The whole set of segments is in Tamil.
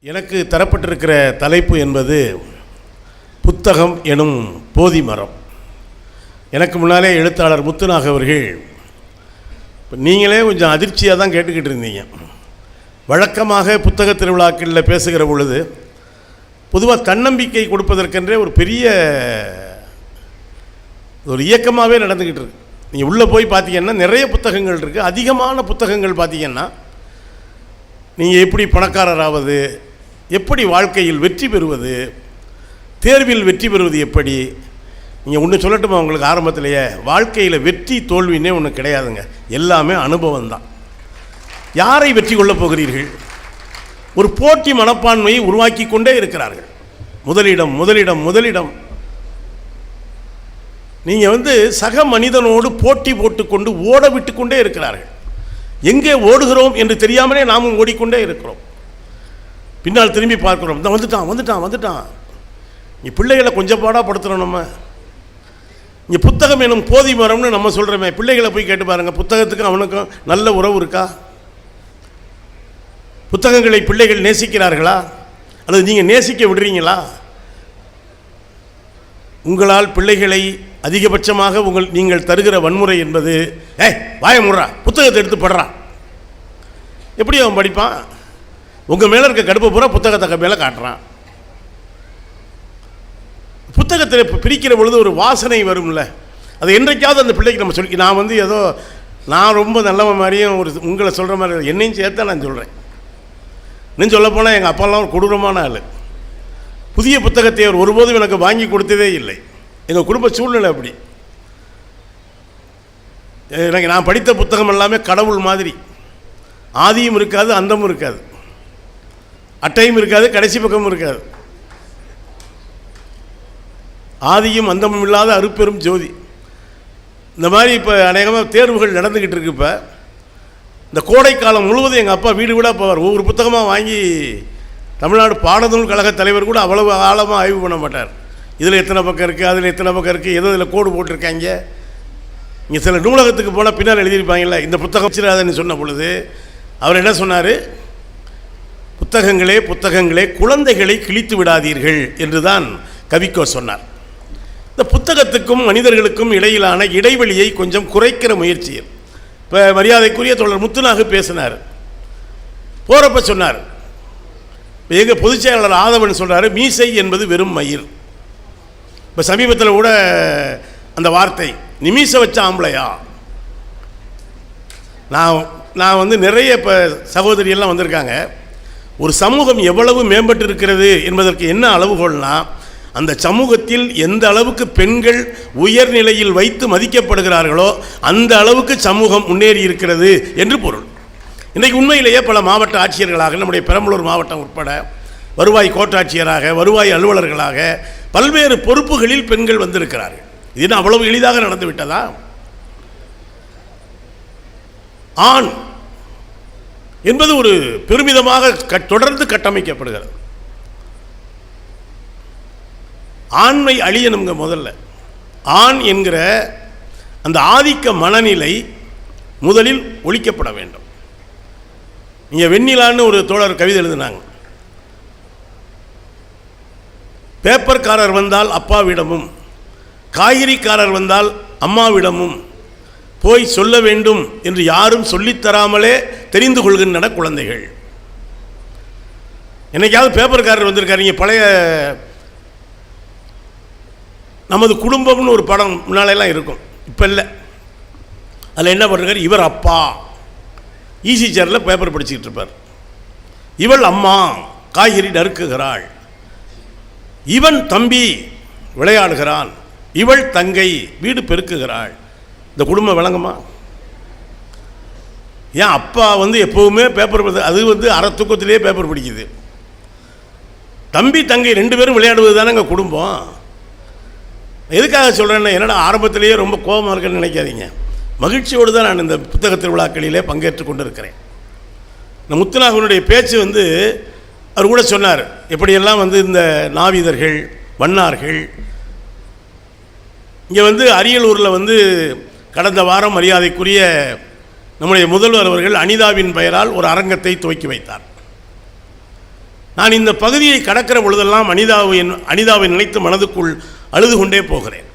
எனக்கு தரப்பட்டிருக்கிற தலைப்பு என்பது புத்தகம் எனும் போதி மரம். எனக்கு முன்னாலே எழுத்தாளர் முத்துநாக அவர்கள், நீங்களே கொஞ்சம் அதிர்ச்சியாக தான் கேட்டுக்கிட்டு இருந்தீங்க. வழக்கமாக புத்தக திருவிழாக்களில் பேசுகிற பொழுது பொதுவாக தன்னம்பிக்கை கொடுப்பதற்கென்றே ஒரு பெரிய ஒரு இயக்கமாகவே நடந்துக்கிட்டு இருக்கு. நீங்கள் உள்ளே போய் பார்த்தீங்கன்னா நிறைய புத்தகங்கள் இருக்குது. அதிகமான புத்தகங்கள் பார்த்தீங்கன்னா நீங்கள் எப்படி பணக்காரராவது, எப்படி வாழ்க்கையில் வெற்றி பெறுவது, தேர்வில் வெற்றி பெறுவது எப்படி. நீங்கள் ஒன்று சொல்லட்டுமா உங்களுக்கு ஆரம்பத்திலேயே, வாழ்க்கையில் வெற்றி தோல்வின்னே ஒன்று கிடையாதுங்க, எல்லாமே அனுபவம் தான். யாரை வெற்றி கொள்ளப் போகிறீர்கள்? ஒரு போட்டி மனப்பான்மையை உருவாக்கி கொண்டே இருக்கிறார்கள். முதலிடம் முதலிடம் முதலிடம். நீங்கள் சக மனிதனோடு போட்டி போட்டுக்கொண்டு ஓட விட்டு கொண்டே இருக்கிறார்கள். எங்கே ஓடுகிறோம் என்று தெரியாமலே நாமும் ஓடிக்கொண்டே இருக்கிறோம். பின்னால் திரும்பி பார்க்குறோம், தான் வந்துட்டான் வந்துட்டான் வந்துட்டான். இங்கே பிள்ளைகளை கொஞ்சம் பாடாப்படுத்துகிறோம். நம்ம இங்கே புத்தகம் எனும் போதி மரம்னு நம்ம சொல்கிறோமே, பிள்ளைகளை போய் கேட்டு பாருங்கள், புத்தகத்துக்கும் அவனுக்கும் நல்ல உறவு இருக்கா? புத்தகங்களை பிள்ளைகள் நேசிக்கிறார்களா? அல்லது நீங்கள் நேசிக்க விடுறீங்களா? உங்களால் பிள்ளைகளை அதிகபட்சமாக நீங்கள் தருகிற வன்முறை என்பது, வாய முறா, புத்தகத்தை எடுத்து படுறான். எப்படி அவன் படிப்பான்? உங்கள் மேலே இருக்க கடுப்பை பூரா புத்தகத்தை மேலே காட்டுறான். புத்தகத்தில் பிரிக்கிற பொழுது ஒரு வாசனை வரும்ல, அது என்றைக்காவது அந்த பிள்ளைக்கு நம்ம சொல்லி, நான் ஏதோ நான் ரொம்ப நல்லவன் மாதிரியும் ஒரு உங்களை சொல்கிற மாதிரி என்னையும் சேர்த்தா நான் சொல்கிறேன். இன்னும் சொல்ல போனால் எங்கள் அப்பாலாம் ஒரு கொடூரமான ஆள். புதிய புத்தகத்தை அவர் ஒருபோதும் எனக்கு வாங்கி கொடுத்ததே இல்லை. எங்கள் குடும்ப சூழ்நிலை அப்படி. எனக்கு நான் படித்த புத்தகம் எல்லாமே கடவுள் மாதிரி, ஆதியும் இருக்காது அந்தமும் இருக்காது, அட்டையும் இருக்காது, கடைசி பக்கமும் இருக்காது. ஆதியும் அந்தமும் இல்லாத அருப்பெரும் ஜோதி. இந்த மாதிரி இப்போ அநேகமாக தேர்வுகள் நடந்துக்கிட்டு இருக்கு. இப்போ இந்த கோடைக்காலம் முழுவதும் எங்கள் அப்பா வீடு வீடாக போவார். ஒவ்வொரு புத்தகமாக வாங்கி, தமிழ்நாடு பாடநூல் கழக தலைவர் கூட அவ்வளவு ஆழமாக ஆய்வு பண்ண மாட்டார். இதில் எத்தனை பக்கம் இருக்குது, அதில் எத்தனை பக்கம் இருக்குது, ஏதோ இதில் கோடு போட்டிருக்காங்க. இங்கே சில நூலகத்துக்கு போனால் பின்னால் எழுதியிருப்பாங்கல்ல, இந்த புத்தகம் வச்சிடாதன்னு சொன்ன பொழுது அவர் என்ன சொன்னார்? புத்தகங்களே புத்தகங்களே, குழந்தைகளை கிழித்து விடாதீர்கள் என்று தான் கவிக்கோ சொன்னார். இந்த புத்தகத்துக்கும் மனிதர்களுக்கும் இடையிலான இடைவெளியை கொஞ்சம் குறைக்கிற முயற்சியில் இப்போ மரியாதைக்குரிய தோழர் முத்துநாக பேசினார். போகிறப்ப சொன்னார், எங்கள் பொதுச் செயலாளர் ஆதவன் சொல்கிறார், மீசை என்பது வெறும் மயிர். இப்போ சமீபத்தில் கூட அந்த வார்த்தை, நிமிஷ வச்ச ஆம்பளையா. நான் நிறைய இப்போ சகோதரியெல்லாம் வந்திருக்காங்க. ஒரு சமூகம் எவ்வளவு மேம்பட்டு இருக்கிறது என்பதற்கு என்ன அளவுகோல்னா, அந்த சமூகத்தில் எந்த அளவுக்கு பெண்கள் உயர்நிலையில் வைத்து மதிக்கப்படுகிறார்களோ அந்த அளவுக்கு சமூகம் முன்னேறி இருக்கிறது என்று பொருள். இன்றைக்கு உண்மையிலேயே பல மாவட்ட ஆட்சியர்களாக, நம்முடைய பெரம்பலூர் மாவட்டம் உட்பட வருவாய் கோட்டாட்சியராக, வருவாய் அலுவலர்களாக பல்வேறு பொறுப்புகளில் பெண்கள் வந்திருக்கிறார்கள். இது அவ்வளவு எளிதாக நடந்து விட்டதா? ஆண் என்பது ஒரு பெருமிதமாக தொடர்ந்து கட்டமைக்கப்படுகிறது. ஆண்மை அழியணுங்க. முதல்ல ஆண் என்கிற அந்த ஆதிக்க மனநிலை முதலில் ஒழிக்கப்பட வேண்டும். நீங்கள் வெண்ணிலான்னு ஒரு தோழர் கவிதை எழுதினாங்க. பேப்பர்காரர் வந்தால் அப்பாவிடமும், காய்கறிக்காரர் வந்தால் அம்மாவிடமும் போய் சொல்ல வேண்டும் என்று யாரும் சொல்லித்தராமலே தெரிந்து கொள்கின்றன குழந்தைகள். என்னைக்காவது பேப்பர்காரர் வந்திருக்காரு. நீங்கள் பழைய நமது குடும்பம்னு ஒரு படம் முன்னாலெல்லாம் இருக்கும், இப்போ இல்லை. அதில் என்ன பண்ணுறாரு? இவர் அப்பா ஈசி சேரில் பேப்பர் படிச்சுக்கிட்டு இருப்பார். இவள் அம்மா காய்கறி நறுக்குகிறாள். இவன் தம்பி விளையாடுகிறான். இவள் தங்கை வீடு பெருக்குகிறாள். இந்த குடும்பம் விளங்குமா? ஏன் அப்பா எப்போவுமே பேப்பர், அது அரை தூக்கத்திலேயே பேப்பர் படிக்குது. தம்பி தங்கை ரெண்டு பேரும் விளையாடுவது தானே எங்கள் குடும்பம். எதுக்காக சொல்கிறேன்னா, என்னடா ஆரம்பத்திலேயே ரொம்ப கோபமாக இருக்குன்னு நினைக்காதீங்க. மகிழ்ச்சியோடு தான் நான் இந்த புத்தக திருவிழாக்களிலே பங்கேற்று கொண்டு இருக்கிறேன். இந்த முத்துநாகனுடைய பேச்சு அவர் கூட சொன்னார், எப்படியெல்லாம் இந்த நாவிதர்கள் வண்ணார்கள் இங்கே அரியலூரில் கடந்த வாரம் மரியாதைக்குரிய நம்முடைய முதல்வர் அவர்கள் அனிதாவின் பெயரால் ஒரு அரங்கத்தை துவக்கி வைத்தார். நான் இந்த பகுதியை கடக்கிற பொழுதெல்லாம் அனிதாவை நினைத்து மனதுக்குள் அழுது கொண்டே போகிறேன்.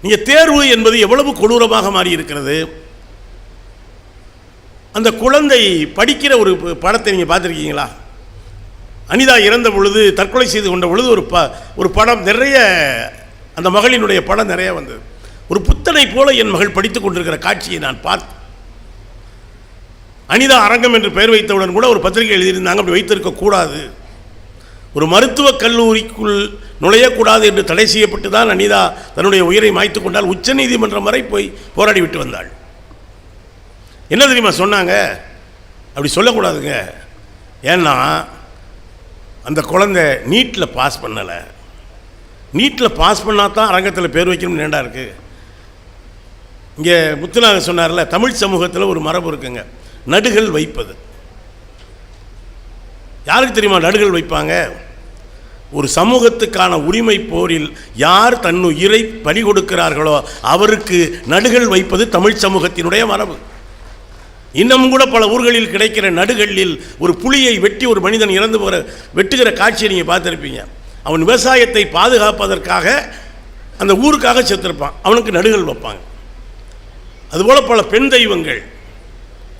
நீங்கள் தேர்வு என்பது எவ்வளவு கொடூரமாக மாறி இருக்கிறது. அந்த குழந்தை படிக்கிற ஒரு படத்தை நீங்கள் பார்த்துருக்கீங்களா? அனிதா இறந்த பொழுது, தற்கொலை செய்து கொண்ட பொழுது ஒரு படம் நிறைய, அந்த மகளினுடைய படம் நிறைய வந்தது. ஒரு புத்தனை போல என் மகள் படித்துக் கொண்டிருக்கிற காட்சியை நான் பார்த்தேன். அனிதா அரங்கம் என்று பெயர் வைத்தவுடன் கூட ஒரு பத்திரிகை எழுதியிருந்தாங்க, அப்படி வைத்திருக்கக்கூடாது, ஒரு மருத்துவக் கல்லூரிக்குள் நுழையக்கூடாது என்று தடை செய்யப்பட்டு தான் அனிதா தன்னுடைய உயிரை மாய்த்து கொண்டால் உச்சநீதிமன்றம் வரை போய் போராடி விட்டு வந்தாள். என்ன தெரியுமா சொன்னாங்க? அப்படி சொல்லக்கூடாதுங்க, ஏன்னா அந்த குழந்தை நீட்டில் பாஸ் பண்ணலை, நீட்டில் பாஸ் பண்ணால் தான் அரங்கத்தில் பேர் வைக்கணும்னு ஏண்டா இருக்குது. இங்கே முத்துநாதன் சொன்னார்ல, தமிழ் சமூகத்தில் ஒரு மரபு இருக்குங்க, நடுகள் வைப்பது. யாருக்கு தெரியுமா நடுகள் வைப்பாங்க? ஒரு சமூகத்துக்கான உரிமை போரில் யார் தன்னுயிரை பறி கொடுக்கிறார்களோ அவருக்கு நடுகள் வைப்பது தமிழ் சமூகத்தினுடைய மரபு. இன்னமும் கூட பல ஊர்களில் கிடைக்கிற நடுகளில் ஒரு புலியை வெட்டி ஒரு மனிதன் இறந்து போகிற வெட்டுகிற காட்சியை நீங்கள் பார்த்துருப்பீங்க. அவன் விவசாயத்தை பாதுகாப்பதற்காக அந்த ஊருக்காக செத்துருப்பான், அவனுக்கு நடுகள் வைப்பாங்க. அதுபோல் பல பெண் தெய்வங்கள்,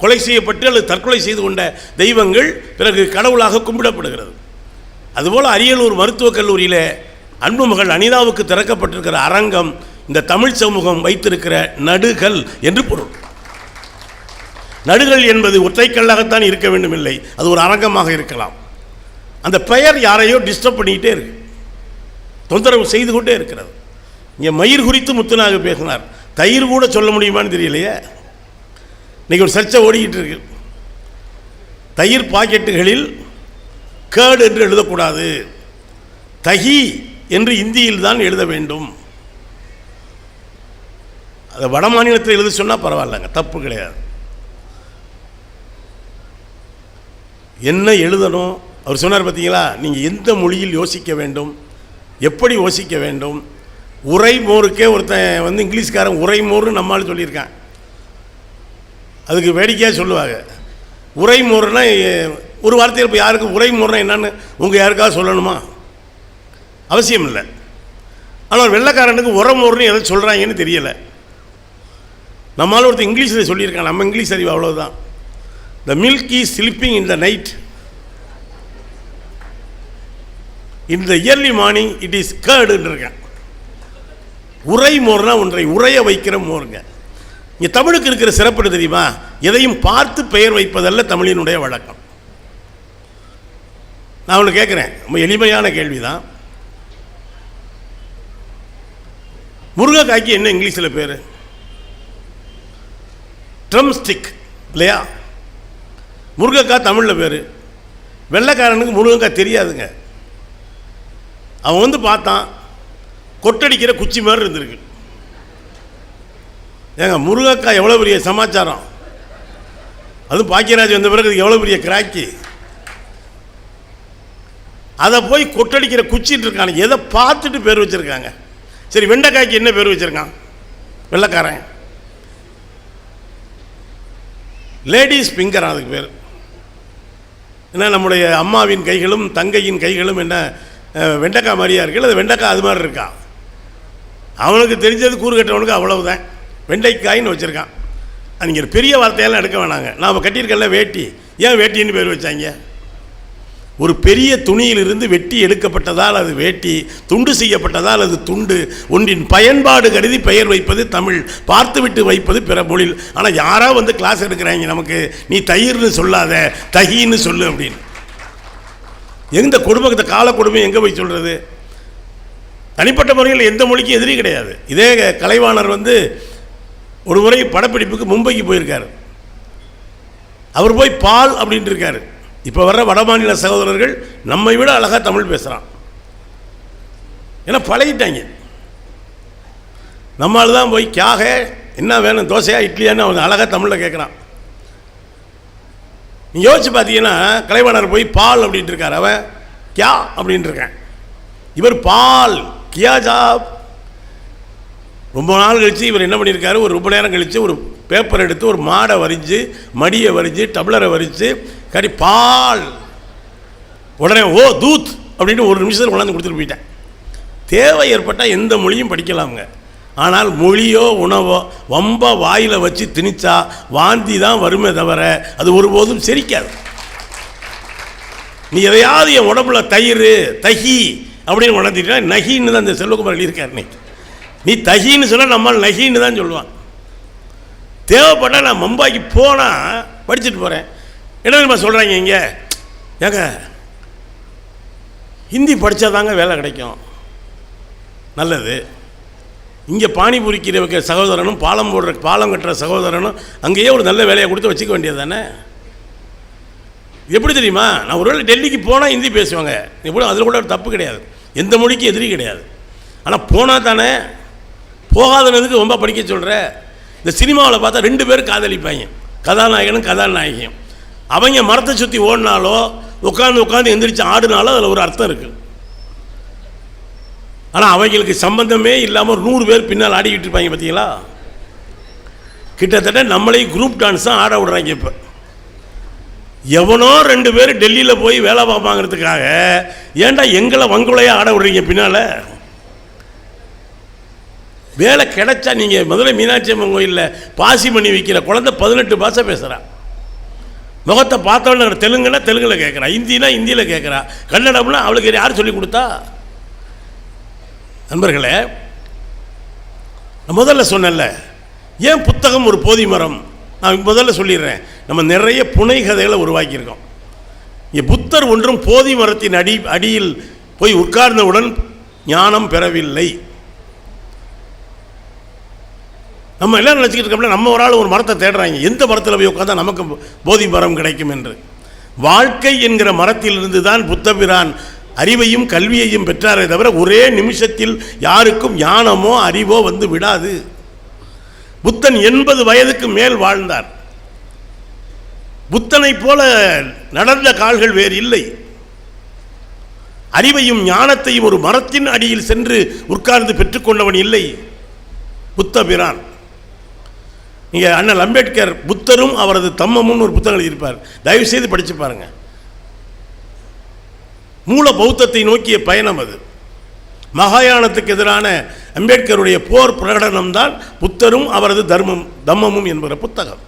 கொலை செய்யப்பட்டு அல்லது தற்கொலை செய்து கொண்ட தெய்வங்கள் பிறகு கடவுளாக கும்பிடப்படுகிறது. அதுபோல் அரியலூர் மருத்துவக் கல்லூரியில் அன்பு மகள் அனிதாவுக்கு திறக்கப்பட்டிருக்கிற அரங்கம் இந்த தமிழ் சமூகம் வைத்திருக்கிற நடுகள் என்று பொருள். நடுகள் என்பது ஒற்றைக்கல்லாகத்தான் இருக்க வேண்டும் இல்லை, அது ஒரு அரங்கமாக இருக்கலாம். அந்த பெயர் யாரையோ டிஸ்டர்ப் பண்ணிக்கிட்டே இருக்கு, தொந்தரவு செய்து கொண்டே இருக்கிறது. இங்கே மயிர் குறித்து முத்துநாக பேசினார், தயிர் கூட சொல்ல முடியுமான்னு தெரியலையே. இன்றைக்கி ஒரு சர்ச்சை ஓடிக்கிட்டு இருக்கு, தயிர் பாக்கெட்டுகளில் கேர்டு என்று எழுதக்கூடாது, தகி என்று இந்தியில் தான் எழுத வேண்டும். அதை வட மாநிலத்தில் எழுத சொன்னால் பரவாயில்லைங்க, தப்பு கிடையாது. என்ன எழுதணும் அவர் சொன்னார் பார்த்தீங்களா, நீங்கள் எந்த மொழியில் யோசிக்க வேண்டும், எப்படி யோசிக்க வேண்டும். உரைமோருக்கே ஒருத்தன் வந்து இங்கிலீஷ்காரன் உரைமோர்னு நம்மால் சொல்லியிருக்கான். அதுக்கு வேடிக்கையாக சொல்லுவாங்க, உரைமோர்னா ஒரு வார்த்தையில் இப்போ யாருக்கு உரைமோர்னா என்னன்னு உங்கள் யாருக்காவது சொல்லணுமா? அவசியம் இல்லை. ஆனால் வெள்ளைக்காரனுக்கு உரமோர்னு எதை சொல்கிறாங்கன்னு தெரியலை. நம்மளால் ஒருத்தர் இங்கிலீஷில் சொல்லியிருக்கான், நம்ம இங்கிலீஷ் அறிவு அவ்வளோதான். The milk is sleeping in the night. In the early morning it is curd என்றுருக்கேன். உரை மோர்னா ஒன்றை உரைய வைக்கிற மோருங்க. இங்கே தமிழுக்கு இருக்கிற சிறப்பு தெரியுமா? எதையும் பார்த்து பெயர் வைப்பதல்ல தமிழினுடைய வழக்கம். நான் ஒன்று கேட்குறேன், ரொம்ப எளிமையான கேள்வி தான். முருங்கைக்காய்க்கு என்ன இங்கிலீஷில் பேர்? ட்ரம் ஸ்டிக் இல்லையா? முருங்கைக்காய் தமிழில் பேர். வெள்ளைக்காரனுக்கு முருங்கைக்காய் தெரியாதுங்க. அவன் வந்து பார்த்தான், கொட்டடிக்கிற குச்சி மாதிரி இருந்திருக்கு. ஏங்க முருங்கைக்காய் எவ்வளோ பெரிய சமாச்சாரம், அதுவும் பாக்கியராஜ் வந்த பிறகு எவ்வளோ பெரிய கிராக்கி. அதை போய் கொட்டடிக்கிற குச்சிட்டு இருக்காங்க, எதை பார்த்துட்டு பேர் வச்சுருக்காங்க. சரி, வெண்டைக்காய்க்கு என்ன பேர் வச்சுருக்கான் வெள்ளைக்காரன்? லேடிஸ் ஃபிங்கர் அதுக்கு பேர். ஏன்னா நம்முடைய அம்மாவின் கைகளும் தங்கையின் கைகளும் என்ன வெண்டைக்காய் மாதிரியா இருக்கு, அது வெண்டைக்காய் அது மாதிரி இருக்கான். அவனுக்கு தெரிஞ்சது கூறு கட்டவனுக்கு அவ்வளவுதான், வெண்டைக்காயின்னு வச்சுருக்கான். நீங்கள் பெரிய வார்த்தையெல்லாம் எடுக்க வேணாங்க. நாம் கட்டியிருக்கல வேட்டி, ஏன் வேட்டின்னு பேர் வச்சாங்க? ஒரு பெரிய துணியிலிருந்து வெட்டி எடுக்கப்பட்டதால் அது வேட்டி, துண்டு செய்யப்பட்டதால் அது துண்டு. ஒன்றின் பயன்பாடு கருதி பெயர் வைப்பது தமிழ், பார்த்துவிட்டு வைப்பது பிற மொழியில். ஆனால் யாராவது வந்து கிளாஸ் எடுக்கிறாங்க நமக்கு, நீ தயிர்னு சொல்லாத தகின்னு சொல்லு அப்படின்னு. எந்த குடும்பத்தை கால குடும்பம் எங்கே போய் சொல்கிறது? தனிப்பட்ட முறையில் எந்த மொழிக்கும் எதிரி கிடையாது. இதே கலைவாணர் வந்து ஒரு முறை படப்பிடிப்புக்கு மும்பைக்கு போயிருக்காரு. அவர் போய் பால் அப்படின்ட்டு இருக்காரு. இப்போ வர்ற வட மாநில சகோதரர்கள் நம்மை விட அழகாக தமிழ் பேசுகிறான், ஏன்னா பழகிட்டாங்க. நம்மளால் தான் போய் கியாக என்ன வேணும், தோசையா இட்லியான்னு அவன் அழகாக தமிழில் கேட்குறான். நீங்கள் யோசிச்சு பார்த்தீங்கன்னா கலைவாணர் போய் பால் அப்படின்ட்டு இருக்கார், அவன் கியா அப்படின்ட்டு இருக்கான். இவர் பால் கியா ஜாப். ரொம்ப நாள் கழித்து இவர் என்ன பண்ணியிருக்காரு, ஒரு ரொம்ப நேரம் கழித்து ஒரு பேப்பர் எடுத்து ஒரு மாடை வரைஞ்சி, மடியை வரைஞ்சி, டம்ளரை வரைஞ்சி, கறி பால் உடனே ஓ தூத் அப்படின்னு ஒரு நிமிஷத்தில் கொண்டாந்து கொடுத்துட்டு போயிட்டேன். தேவை ஏற்பட்டால் எந்த மொழியும் படிக்கலாமுங்க. ஆனால் மொழியோ உணவோ வம்ப வாயில் வச்சு திணிச்சா வாந்தி தான் வருமே தவிர அது ஒருபோதும் செரிக்காது. நீ எதையாவது என் உடம்புல தயிர் தகி அப்படின்னு உணர்த்திட்டா நகின்னு தான் இந்த செல்வகுமார் எழுதியிருக்கார். நீ தகின்னு சொன்னால் நம்மால் நகின்னு தான் சொல்லுவான். தேவைப்பட்டால் நான் மும்பாய்க்கு போனால் படிச்சுட்டு போகிறேன். என்ன நம்ம சொல்கிறாங்க இங்கே, ஏங்க ஹிந்தி படித்தா தாங்க வேலை கிடைக்கும், நல்லது. இங்கே பானிபூரிக்கிற வைக்கிற சகோதரனும் பாலம் கட்டுற சகோதரனும் அங்கேயே ஒரு நல்ல வேலையை கொடுத்து வச்சுக்க வேண்டியது தானே. எப்படி தெரியுமா, நான் ஒருவேளை டெல்லிக்கு போனால் ஹிந்தி பேசுவாங்க, எப்படி அதில் கூட ஒரு தப்பு கிடையாது, எந்த மொழிக்கும் எதிரி கிடையாது. ஆனால் போனால் தானே, போகாதனதுக்கு ரொம்ப படிக்க சொல்கிற. இந்த சினிமாவில் பார்த்தா 2 பேர் காதலிப்பாங்க, கதாநாயகனும் கதாநாயகியும். அவங்க மரத்தை சுற்றி ஓடினாலோ உட்காந்து எந்திரிச்சு ஆடினாலோ அதில் ஒரு அர்த்தம் இருக்குது. ஆனால் அவங்களுக்கு சம்பந்தமே இல்லாமல் ஒரு 100 பேர் பின்னால் ஆடிக்கிட்டு இருப்பாங்க. பார்த்தீங்களா, கிட்டத்தட்ட நம்மளே குரூப் டான்ஸ் தான் ஆட விடுறாங்க. இப்போ எவனோ 2 பேர் டெல்லியில் போய் வேலை பார்ப்பாங்கிறதுக்காக ஏன்டா எங்களை வங்குலையாக ஆட விடுறீங்க பின்னால்? வேலை கிடைச்சா நீங்கள் முதல்ல மீனாட்சி அம்மன் கோயிலில் பாசி பண்ணி வைக்கிற குழந்தை 18 பாஷை பேசுகிறான். முகத்தை பார்த்தோன்னு தெலுங்குனா தெலுங்கில் கேட்குறா, ஹிந்தினா ஹிந்தியில் கேட்குறா, கன்னடம்னா அவளுக்கு யார் சொல்லி கொடுத்தா? நண்பர்களே, நான் முதல்ல சொன்னேன்ல, ஏன் புத்தகம் ஒரு போதி மரம்? நான் முதல்ல சொல்லிடுறேன், நம்ம நிறைய புனை கதைகளை உருவாக்கியிருக்கோம். இங்கே புத்தர் ஒன்றும் போதி மரத்தின் அடியில் போய் உட்கார்ந்தவுடன் ஞானம் பெறவில்லை. நம்ம எல்லாம் நினச்சிக்கிட்டு இருக்கோம்ல, நம்ம ஒரு ஆள் ஒரு மரத்தை தேடுறாங்க, எந்த மரத்தில் போய் உட்காந்தா நமக்கு போதி மரம் கிடைக்கும் என்று. வாழ்க்கை என்கிற மரத்திலிருந்து தான் புத்தபிரான் அறிவையும் கல்வியையும் பெற்றாரே தவிர ஒரே நிமிஷத்தில் யாருக்கும் ஞானமோ அறிவோ வந்து விடாது. புத்தன் 80 வயதுக்கு மேல் வாழ்ந்தார். புத்தனை போல நடந்த கால்கள் வேறு இல்லை. அறிவையும் ஞானத்தையும் ஒரு மரத்தின் அடியில் சென்று உட்கார்ந்து பெற்றுக்கொண்டவன் இல்லை புத்தபிரான். நீங்கள் அண்ணல் அம்பேத்கர் புத்தரும் அவரது தம்மமும் ஒரு புத்தகம் எழுதியிருப்பார், தயவு செய்து படித்து பாருங்கள். மூல பௌத்தத்தை நோக்கிய பயணம் அது. மகாயானத்துக்கு எதிரான அம்பேத்கருடைய போர் பிரகடனம் தான் புத்தரும் அவரது தம்மமும் என்கிற புத்தகம்.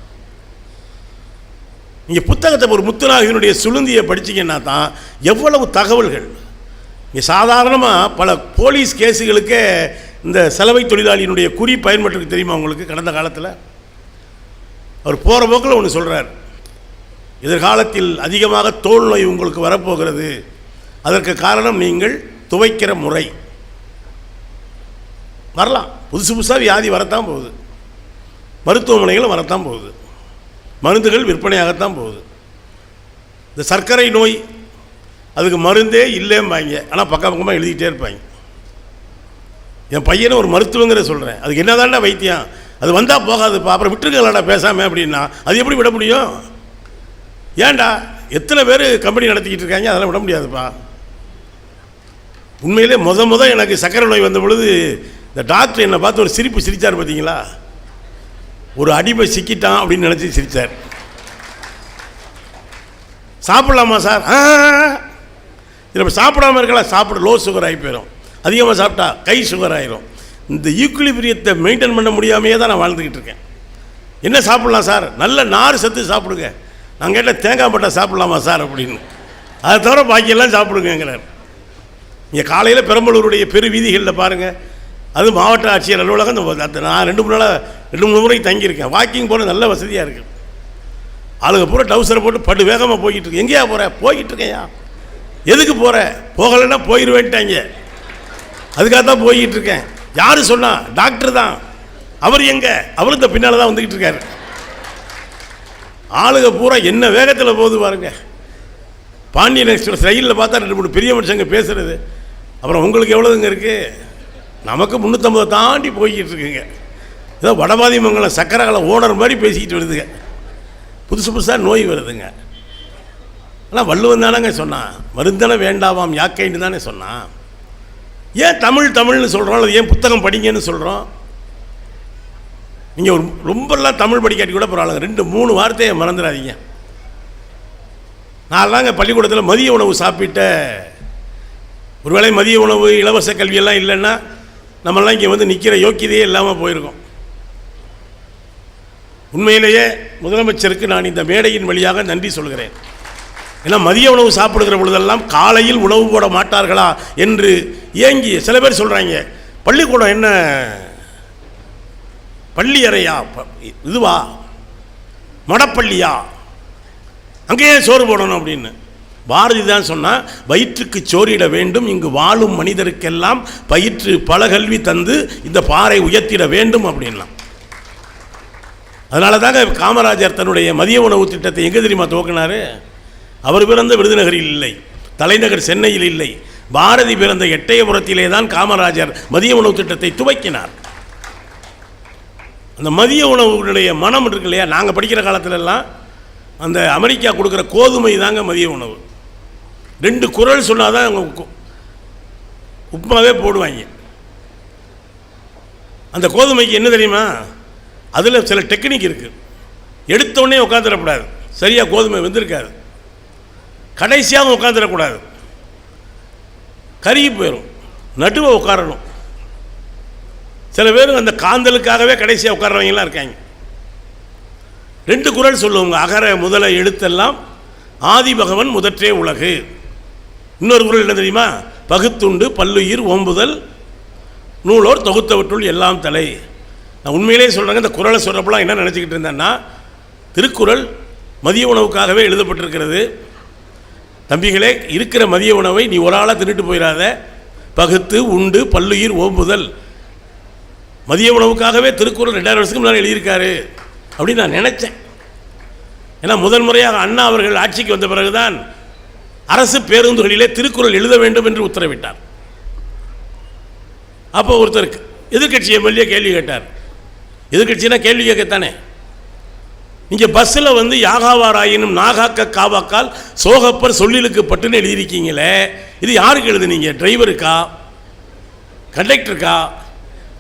நீங்கள் புத்தகத்தை ஒரு முத்துநாகனுடைய சுளுந்தியை படிச்சிங்கன்னா தான் எவ்வளவு தகவல்கள். இங்கே சாதாரணமாக பல போலீஸ் கேஸுகளுக்கே இந்த சலவை தொழிலாளியினுடைய குறி பயன்பட்டுருக்கு தெரியுமா உங்களுக்கு? கடந்த காலத்தில் அவர் போகிற போக்கில் ஒன்று சொல்கிறார், எதிர்காலத்தில் அதிகமாக தோல் நோய் உங்களுக்கு வரப்போகிறது, அதற்கு காரணம் நீங்கள் துவைக்கிற முறை. வரலாம், புதுசு புதுசாக வியாதி வரத்தான் போகுது, மருத்துவமனைகளும் வரத்தான் போகுது, மருந்துகள் விற்பனையாகத்தான் போகுது. இந்த சர்க்கரை நோய் அதுக்கு மருந்தே இல்லைம்பாங்க, ஆனால் பக்கம் பக்கமாக எழுதிக்கிட்டே இருப்பாங்க. என் பையனை ஒரு மருத்துவங்கிற சொல்கிறேன், அதுக்கு என்ன தாண்டா வைத்தியம், அது வந்தால் போகாதுப்பா, அப்புறம் விட்டுருக்கலாடா பேசாமல் அப்படின்னா அது எப்படி விட முடியும்? ஏன்டா எத்தனை பேர் கம்பெனி நடத்திக்கிட்டு இருக்காங்க, அதெல்லாம் விட முடியாதுப்பா. உண்மையிலே முத எனக்கு சர்க்கரை நோய் வந்த பொழுது இந்த டாக்டர் என்னை பார்த்து ஒரு சிரிப்பு சிரித்தார். பார்த்தீங்களா, ஒரு அடிமை சிக்கிட்டான் அப்படின்னு நினச்சி சிரித்தார். சாப்பிட்லாமா சார்? இதில் சாப்பிடாமல் இருக்கலாம், சாப்பிட லோ சுகர் ஆகி போயிடும், அதிகமாக சாப்பிட்டா கை சுகர் ஆகிரும். இந்த ஈக்குலிபிரியத்தை மெயின்டைன் பண்ண முடியாமையே தான் நான் வாழ்ந்துக்கிட்டு இருக்கேன். என்ன சாப்பிட்லாம் சார்? நல்ல நார் சத்து சாப்பிடுங்க. நான் கேட்டால் தேங்காய் பட்டை சாப்பிட்லாமா சார் அப்படின்னு. அதை தவிர பாக்கியெல்லாம் சாப்பிடுங்கிறார். இங்கே காலையில் பெரம்பலூருடைய பெரு வீதிகளில் பாருங்கள், அது மாவட்ட ஆட்சியர் அலுவலகம். நான் 2-3 முறை தங்கியிருக்கேன். வாக்கிங் போகிற நல்ல வசதியாக இருக்குது. ஆளுங்க பூரா டவுசரை போட்டு படு வேகமாக போய்கிட்டு இருக்கு. எங்கேயா போகிற? போய்கிட்டு இருக்கேயா. எதுக்கு போகிற? போகலைன்னா போயிடுவேன்ட்டாங்க, அதுக்காக தான் போய்கிட்டு இருக்கேன். யார் சொன்னா? டாக்டர் தான். அவர் எங்கே? அவரும் இந்த பின்னால் தான் வந்துக்கிட்டு இருக்காரு. ஆளுங்க பூரா என்ன வேகத்தில் போகுது பாருங்க. பாண்டியன் எக்ஸ்பிரஸ் ரயிலில் பார்த்தா 2-3 பெரிய மனுஷங்க பேசுகிறது. அப்புறம் உங்களுக்கு எவ்வளோதுங்க இருக்குது? நமக்கு 350 தாண்டி போய்கிட்டு இருக்குங்க. ஏதோ வடபாதிமங்கலம் சக்கரகால ஓனர் மாதிரி பேசிக்கிட்டு வருதுங்க. புதுசு புதுசாக நோய் வருதுங்க. ஆனால் வள்ளுவன் தானேங்க சொன்னான், மருந்தன வேண்டாவாம் யாக்கைன்னு தானே சொன்னான். ஏன் தமிழ்னு சொல்கிறோம், அல்லது ஏன் புத்தகம் படிங்கன்னு சொல்கிறோம்? நீங்கள் ரொம்பலாம் தமிழ் படிக்காட்டி கூட பரவாயில்ல, 2-3 வார்த்தையை மறந்துடாதீங்க. நான்லாங்க பள்ளிக்கூடத்தில் மதிய உணவு சாப்பிட்ட, ஒருவேளை மதிய உணவு இலவச கல்வியெல்லாம் இல்லைன்னா நம்மளாம் இங்கே வந்து நிற்கிற யோக்கியதையே இல்லாமல் போயிருக்கோம். உண்மையிலேயே முதலமைச்சருக்கு நான் இந்த மேடையின் வழியாக நன்றி சொல்கிறேன். ஏன்னா மதிய உணவு சாப்பிடுகிற பொழுதெல்லாம் காலையில் உணவு போட மாட்டார்களா என்று ஏங்கி சில பேர் சொல்கிறாங்க, பள்ளிக்கூடம் என்ன பள்ளி அறையா, இதுவா மடப்பள்ளியா, அங்கேயே சோறு போடணும் அப்படின்னு. பாரதி தான் சொன்னால், வயிற்றுக்கு சோறிட வேண்டும், இங்கு வாழும் மனிதருக்கெல்லாம் பயிற்று பலகல்வி தந்து இந்த பாறை உயர்த்திட வேண்டும் அப்படின்லாம். அதனால தாங்க காமராஜர் தன்னுடைய மதிய உணவு திட்டத்தை எங்கே தெரியுமா துவக்கினார்? அவர் பிறந்த விருதுநகரில் இல்லை, தலைநகர் சென்னையில் இல்லை, பாரதி பிறந்த எட்டயபுரத்திலே தான் காமராஜர் மதிய உணவு திட்டத்தை துவக்கினார். அந்த மதிய உணவுடைய மனம் இருக்கு இல்லையா, நாங்கள் படிக்கிற காலத்திலெல்லாம் அந்த அமெரிக்கா கொடுக்குற கோதுமை தாங்க மதிய உணவு. 2 குறள் சொன்னால் தான் அவங்க உப்புமாவே போடுவாங்க. அந்த கோதுமைக்கு என்ன தெரியுமா, அதில் சில டெக்னிக் இருக்குது. எடுத்தோடனே உட்காந்துடக்கூடாது, சரியாக கோதுமை வெந்திருக்காது. கடைசியாக உட்காந்துடக்கூடாது, கருகி போயிடும். நடுவை உட்காரணும். சில பேர் அந்த காந்தலுக்காகவே கடைசியாக உட்கார்றவங்களாம் இருக்காங்க. 2 குறள் சொல்லுவாங்க, அகர முதல எழுத்தெல்லாம் ஆதி பகவன் முதற்றே உலகு. இன்னொரு குறள் என்ன தெரியுமா, பகுத்துண்டு பல்லுயிர் ஓம்புதல் நூலோர் தொகுத்தவற்றுள் எல்லாம் தலை. நான் உண்மையிலே சொல்கிறேங்க, இந்த குறளை சொல்கிறப்பெல்லாம் என்ன நினச்சிக்கிட்டு இருந்தேன்னா, திருக்குறள் மதிய உணவுக்காகவே எழுதப்பட்டிருக்கிறது. தம்பிகளே, இருக்கிற மதிய உணவை நீ ஒரு ஆளாக தின்னுட்டு போயிடாத, பகுத்து உண்டு பல்லுயிர் ஓம்புதல். மதிய உணவுக்காகவே திருக்குறள் 2000 வருஷத்துக்கு முன்னாடி எழுதியிருக்காரு அப்படின்னு நான் நினச்சேன். ஏன்னா முதல் முறையாக அண்ணா அவர்கள் ஆட்சிக்கு வந்த பிறகுதான் அரசு பேருந்துகளிலே திருக்குறள் எழுத வேண்டும் என்று உத்தரவிட்டார். அப்போ ஒருத்தருக்கு எதிர்கட்சி எம்எல்ஏ கேள்வி கேட்டார். எதிர்கட்சினா கேள்வி கேட்கத்தானே. நீங்கள் பஸ்ஸில் வந்து யாகாவாராயினும் நாகாக்க காவாக்கால் சோகப்பர் சொல்லிலுக்கு பட்டுன்னு எழுதியிருக்கீங்களே, இது யாருக்கு எழுதுனீங்க? டிரைவருக்கா, கண்டக்டருக்கா,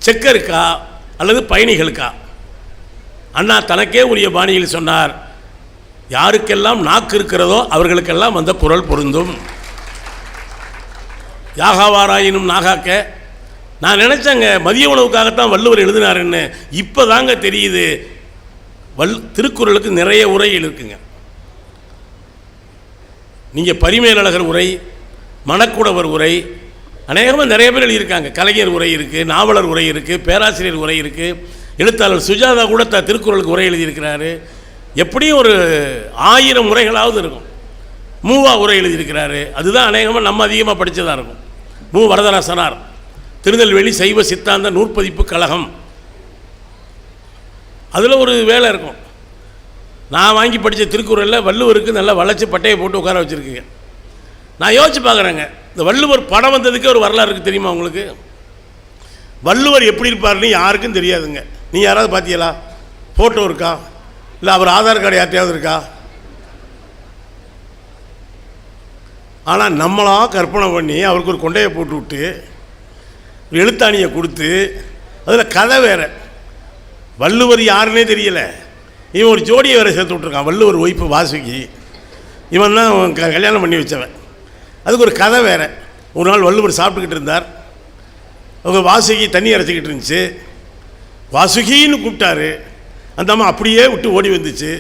செக்கருக்கா அல்லது பயணிகளுக்கா? அண்ணா தனக்கே உரிய பாணியில் சொன்னார், யாருக்கெல்லாம் நாக்கு இருக்கிறதோ அவர்களுக்கெல்லாம் அந்த குறள் பொருந்தும். யாகாவாராயினும் நாகாக்க. நான் நினச்சேங்க மதிய உணவுக்காகத்தான் வள்ளுவர் எழுதினாருன்னு. இப்போ தாங்க தெரியுது, திருக்குறளுக்கு நிறைய உரைகள் இருக்குங்க. நீங்கள் பரிமேலழகர் உரை, மணக்குடவர் உரை, அநேகமாக நிறைய பேர் எழுதியிருக்காங்க. கலைஞர் உரை இருக்குது, நாவலர் உரை இருக்குது, பேராசிரியர் உரை இருக்குது, எழுத்தாளர் சுஜாதா கூட திருக்குறளுக்கு உரை எழுதியிருக்கிறாரு. எப்படியும் ஒரு 1000 உரைகளாவது இருக்கும். மூவா உரை எழுதியிருக்கிறாரு. அதுதான் அநேகமாக நம்ம அதிகமாக படித்ததாக இருக்கும். மு வரதராசனார், திருநெல்வேலி சைவ சித்தாந்த நூற்பதிப்பு கழகம், அதில் ஒரு வேலை இருக்கும். நான் வாங்கி படித்த திருக்குறளில் வள்ளுவருக்கு நல்லா வளைச்சி பட்டையை போட்டு உட்கார வச்சுருக்குங்க. நான் யோசிச்சு பார்க்குறேங்க, இந்த வள்ளுவர் படம் வந்ததுக்கே ஒரு வரலாறு இருக்குது தெரியுமா உங்களுக்கு? வள்ளுவர் எப்படி இருப்பார்னு யாருக்கும் தெரியாதுங்க. நீ யாராவது பார்த்தீங்களா? ஃபோட்டோ இருக்கா? இல்லை அவர் ஆதார் கார்டு யார்ட்டையாவது இருக்கா? ஆனால் நம்மளாக கற்பனை பண்ணி அவருக்கு ஒரு கொண்டையை போட்டு விட்டு எழுத்தாணியை கொடுத்து, அதில் கதை வேறு. வள்ளுவர் யாருன்னே தெரியலை. இவன் ஒரு ஜோடியை வேறு சேர்த்து விட்ருக்கான். வள்ளுவர் ஒய்ஃபு வாசுகி, இவன் தான் கல்யாணம் பண்ணி வச்சவன். அதுக்கு ஒரு கதை வேறு. ஒரு நாள் வள்ளுவர் சாப்பிட்டுக்கிட்டு இருந்தார். அவங்க வாசுகி தண்ணி அரைச்சிக்கிட்டு இருந்துச்சு. வாசுகின்னு கூப்பிட்டாரு. அந்த அம்மா அப்படியே விட்டு ஓடி வந்துச்சு.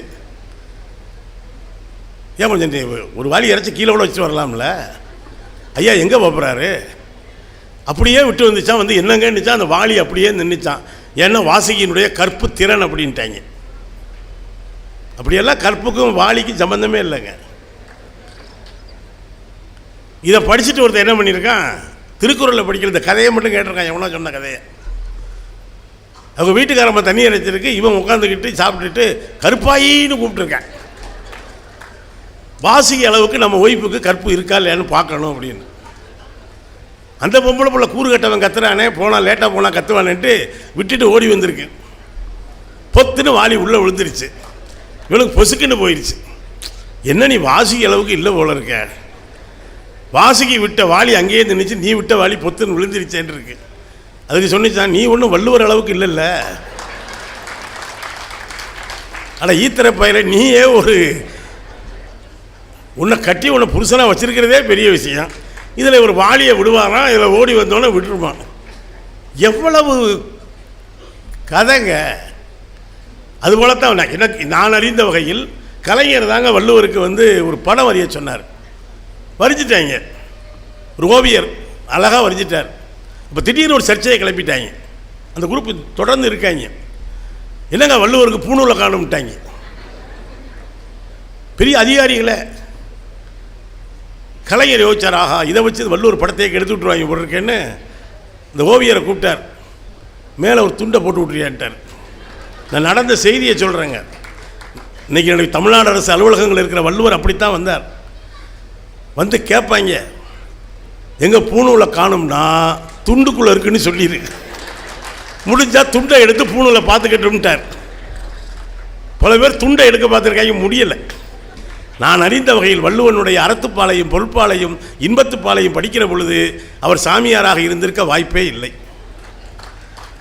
ஏன் கொஞ்சம் ஒரு வாளி இறச்சி கீழே கூட வச்சுட்டு வரலாம்ல, ஐயா எங்கே போகிறாரு? அப்படியே விட்டு வந்துச்சான். வந்து என்னங்கன்னுச்சான், அந்த வாளி அப்படியே நின்றுச்சான். ஏன்னா வாசுகியினுடைய கற்பு திறன் அப்படின்ட்டாங்க. அப்படியெல்லாம் கற்புக்கும் வாளிக்கும் சம்பந்தமே இல்லைங்க. இதை படிச்சுட்டு ஒருத்தர் என்ன பண்ணியிருக்கான், திருக்குறளில் படிக்கிற இந்த கதையை மட்டும் கேட்டிருக்கான். எவனோ சொன்ன கதையை. அவங்க வீட்டுக்காரம்மா தண்ணி அரைச்சிருக்கு, இவன் உட்காந்துக்கிட்டு சாப்பிட்டுட்டு கருப்பாயின்னு கூப்பிட்டுருக்கேன். வாசுகி அளவுக்கு நம்ம ஒய்ஃபுக்கு கற்பு இருக்கா இல்லையான்னு பார்க்கணும் அப்படின்னு. அந்த பொம்பளை பிள்ளை கூறு கட்டவன் கத்துறானே, போனால் லேட்டாக போனால் கத்துவானேன்ட்டு விட்டுட்டு ஓடி வந்திருக்கு. பொத்துன்னு வாளி உள்ளே விழுந்துருச்சு. இவனுக்கு பொசுக்குன்னு போயிடுச்சு. என்ன நீ வாசுகி அளவுக்கு இல்லை போல இருக்க, வாசுகி விட்ட வாளி அங்கேயே நின்றுச்சு, நீ விட்ட வாளி பொத்துன்னு விழுந்துருச்சேன்னு இருக்கு. அதுக்கு சொன்னிச்சான், நீ ஒன்றும் வள்ளுவர் அளவுக்கு இல்லைல்ல. ஆனால் ஈத்திர பயிர நீயே ஒரு உன்னை கட்டி உன்னை புருஷனாக வச்சுருக்கிறதே பெரிய விஷயம், இதில் ஒரு வாலியை விடுவாராம், இதில் ஓடி வந்தோன்னே விட்டுருவான். எவ்வளவு கதைங்க. அதுபோல தான் எனக்கு நான் அறிந்த வகையில் கலைஞர் தாங்க வள்ளுவருக்கு ஒரு படம் வரைய சொன்னார். வரைஞ்சிட்டாங்க, ஒரு ஓவியர் அழகாக வரைஞ்சிட்டார். இப்போ திடீர்னு ஒரு சர்ச்சையை கிளப்பிட்டாங்க. அந்த குரூப் தொடர்ந்து இருக்காங்க. என்னங்க வள்ளுவருக்கு பூணூலை காணும்ட்டாங்க. பெரிய அதிகாரிகளை கலைஞர் யோசிச்சார், ஆஹா இதை வச்சு வள்ளுவர் படத்தையே கெடுத்து விட்ருவாங்க போட்டிருக்கேன்னு இந்த ஓவியரை கூப்பிட்டார். மேலே ஒரு துண்டை போட்டு விட்றியான்ட்டார். நான் நடந்த செய்தியை சொல்கிறேங்க. இன்றைக்கி என்னுடைய தமிழ்நாடு அரசு அலுவலகங்கள் இருக்கிற வள்ளுவர் அப்படித்தான் வந்தார். வந்து கேட்பாங்க, எங்கள் பூணூலை காணும்னா துண்டுக்குள்ளே இருக்குன்னு சொல்லியிருக்கு, முடிஞ்சால் துண்டை எடுத்து பூணூலை பார்த்துக்கிட்டுட்டார். பல பேர் துண்டை எடுக்க பார்த்துருக்காங்க, முடியலை. நான் அறிந்த வகையில் வள்ளுவனுடைய அறத்துப்பாலையும் பொருட்பாலையும் இன்பத்துப்பாலையும் படிக்கிற பொழுது அவர் சாமியாராக இருந்திருக்க வாய்ப்பே இல்லை.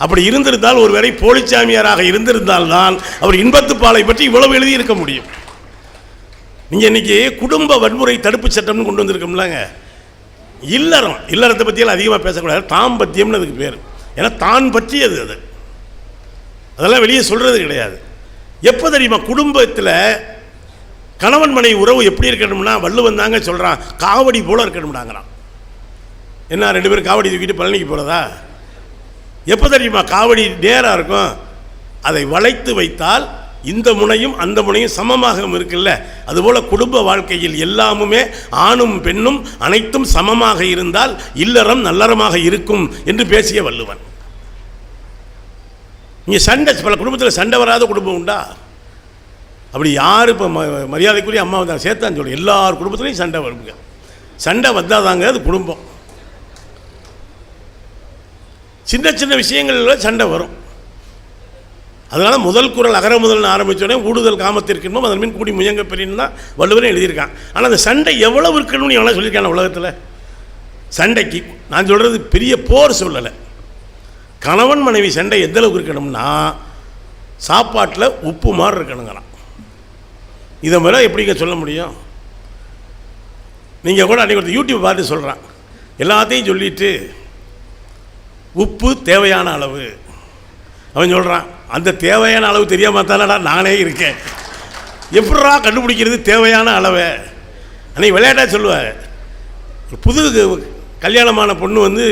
அப்படி இருந்திருந்தால் ஒருவரை போலிச்சாமியாராக இருந்திருந்தால்தான் அவர் இன்பத்துப்பாலை பற்றி இவ்வளவு எழுதியிருக்க முடியும். நீங்கள் இன்றைக்கி குடும்ப வன்முறை தடுப்பு சட்டம்னு கொண்டு வந்திருக்கோம்லாங்க. இல்லறத்தை பற்றியெல்லாம் அதிகமாக பேசக்கூடாது, தாம்பத்தியம்னு அதுக்கு பேர். ஏன்னா தான் பற்றியது அது, அதெல்லாம் வெளியே சொல்கிறது கிடையாது. எப்போ தெரியுமா? குடும்பத்தில் கணவன் மனைவி உறவு எப்படி இருக்கணும்னா வள்ளுவன் தாங்க சொல்கிறான், காவடி போல் இருக்கணும்னாங்கிறான். என்ன 2 பேரும் காவடி தூக்கிட்டு பழனிக்கு போகிறதா? எப்போ தெரியுமா காவடி நேராக இருக்கும்? அதை வளைத்து வைத்தால் இந்த முனையும் அந்த முனையும் சமமாக இருக்குல்ல, அதுபோல் குடும்ப வாழ்க்கையில் எல்லாமுமே ஆணும் பெண்ணும் அனைத்தும் சமமாக இருந்தால் இல்லறம் நல்லறமாக இருக்கும் என்று பேசிய வள்ளுவன். இங்கே சண்டை, பல குடும்பத்தில் சண்டை வராத குடும்பம் உண்டா? அப்படி யார் இப்போ மரியாதைக்குரிய அம்மா வந்தாங்க சேர்த்தான் சொல்லு, எல்லார் குடும்பத்துலேயும் சண்டை வருங்க. சண்டை வந்தால் தாங்க அது குடும்பம். சின்ன சின்ன விஷயங்களில் சண்டை வரும். அதனால் முதல் குறள் அகர முதல்னு ஆரம்பித்தோடனே ஊடுதல் காமத்திற்கணும் அதன் மீன் கூடி முயங்க பெரியன்னு தான் வள்ளுவரே எழுதியிருக்கான். ஆனால் அந்த சண்டை எவ்வளவு இருக்கணும்னு எவ்வளோ சொல்லியிருக்காங்க உலகத்தில். சண்டைக்கு நான் சொல்கிறது பெரிய போர் சொல்லலை. கணவன் மனைவி சண்டை எந்த அளவுக்கு இருக்கணும்னா சாப்பாட்டில் உப்பு மாதிரி இருக்கணுங்கிறான். இதை மாதிரி எப்படிங்க சொல்ல முடியும்? நீங்கள் கூட அன்றைக்கி ஒரு யூடியூப் பார்த்து சொல்கிறான், எல்லாத்தையும் சொல்லிவிட்டு உப்பு தேவையான அளவு. அவன் சொல்கிறான், அந்த தேவையான அளவு தெரியாமல் தானடா நானே இருக்கேன், எப்படா கண்டுபிடிக்கிறது தேவையான அளவை? அன்றைக்கி விளையாட்டாக சொல்லுவார், புது கல்யாணமான பொண்ணு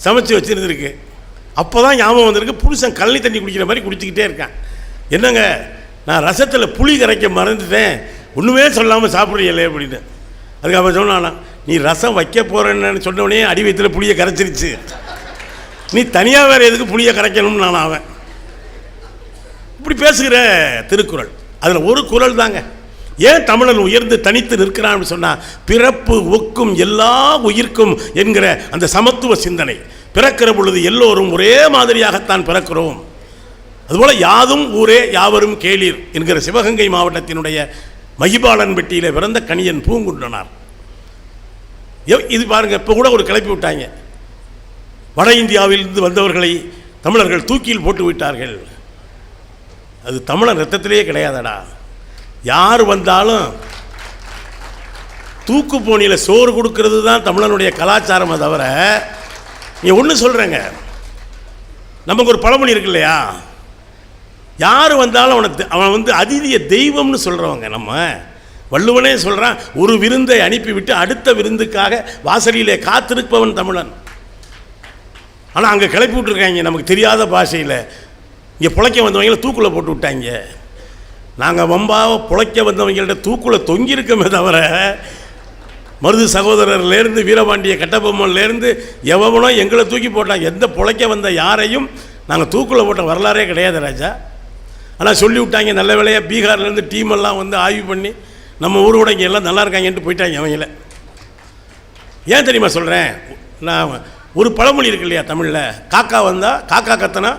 சமைச்சு வச்சுருந்துருக்கு. அப்போ தான் ஞாபகம் வந்திருக்கு, புருஷன் கழனி தண்ணி குடிக்கிற மாதிரி குடிச்சிக்கிட்டே இருக்கான். என்னங்க நான் ரசத்தில் புளி கரைக்க மறந்துட்டேன், ஒன்றுமே சொல்லாமல் சாப்பிட்றீங்களே அப்படின்னு. அதுக்கு அவன் சொன்னானா, நீ ரசம் வைக்க போகிறேன்னு சொன்னோடனே அடி வயிற்றில் புளியை கரைச்சிருச்சு, நீ தனியாக வேறு எதுக்கு புளியை கரைக்கணும்னு நான். அவன் இப்படி பேசுகிற திருக்குறள், அதில் ஒரு குறள் தாங்க. ஏன் தமிழன் உயர்ந்து தனித்து நிற்கிறான்னு சொன்னால், பிறப்பு ஒக்கும் எல்லா உயிர்க்கும் என்கிற அந்த சமத்துவ சிந்தனை. பிறக்கிற பொழுது எல்லோரும் ஒரே மாதிரியாகத்தான் பிறக்கிறோம். அதுபோல் யாதும் ஊரே யாவரும் கேளீர் என்கிற சிவகங்கை மாவட்டத்தினுடைய மகிபாலன்பட்டியில் பிறந்த கணியன் பூங்குன்றனார். இது பாருங்கள், இப்போ கூட ஒரு கிளப்பி விட்டாங்க, வட இந்தியாவிலிருந்து வந்தவர்களை தமிழர்கள் தூக்கில் போட்டு விட்டார்கள். அது தமிழன் ரத்தத்திலேயே கிடையாதடா. யார் வந்தாலும் தூக்கு போனியில் சோறு கொடுக்கறது தான் தமிழனுடைய கலாச்சாரம். தவிர நீ ஒன்று சொல்கிறேங்க, நமக்கு ஒரு பழமொழி இருக்கு இல்லையா, யார் வந்தாலும் அவன் அதிதிய தெய்வம்னு சொல்கிறவங்க. நம்ம வள்ளுவனே சொல்கிறான், ஒரு விருந்தை அனுப்பிவிட்டு அடுத்த விருந்துக்காக வாசலிலே காத்திருப்பவன் தமிழன். ஆனால் அங்கே கிளப்பி விட்டுருக்காங்க நமக்கு தெரியாத பாஷையில். இங்கே பிழைக்க வந்தவங்கள தூக்குள்ளே போட்டு விட்டாங்க. நாங்கள் வம்பாவை பிழைக்க வந்தவங்கள்ட்ட தூக்குள்ளே தொங்கியிருக்கோமே தவிர, மருது சகோதரர்லேருந்து வீரபாண்டிய கட்டபொம்மன்லேருந்து எவனோ எங்களை தூக்கி போட்டாங்க. எந்த பிழைக்க வந்த யாரையும் நாங்கள் தூக்குள்ளே போட்ட வரலாறே கிடையாது ராஜா. ஆனால் சொல்லி விட்டாங்க, நல்ல வேலையாக பீகார்லேருந்து டீமெல்லாம் ஆய்வு பண்ணி நம்ம ஊரோட இங்கே எல்லாம் நல்லா இருக்காங்கன்ட்டு போயிட்டாங்க அவங்கள. ஏன் தெரியுமா சொல்கிறேன், நான் ஒரு பழமொழி இருக்கு இல்லையா தமிழில், காக்கா வந்தால் காக்கா கத்தனா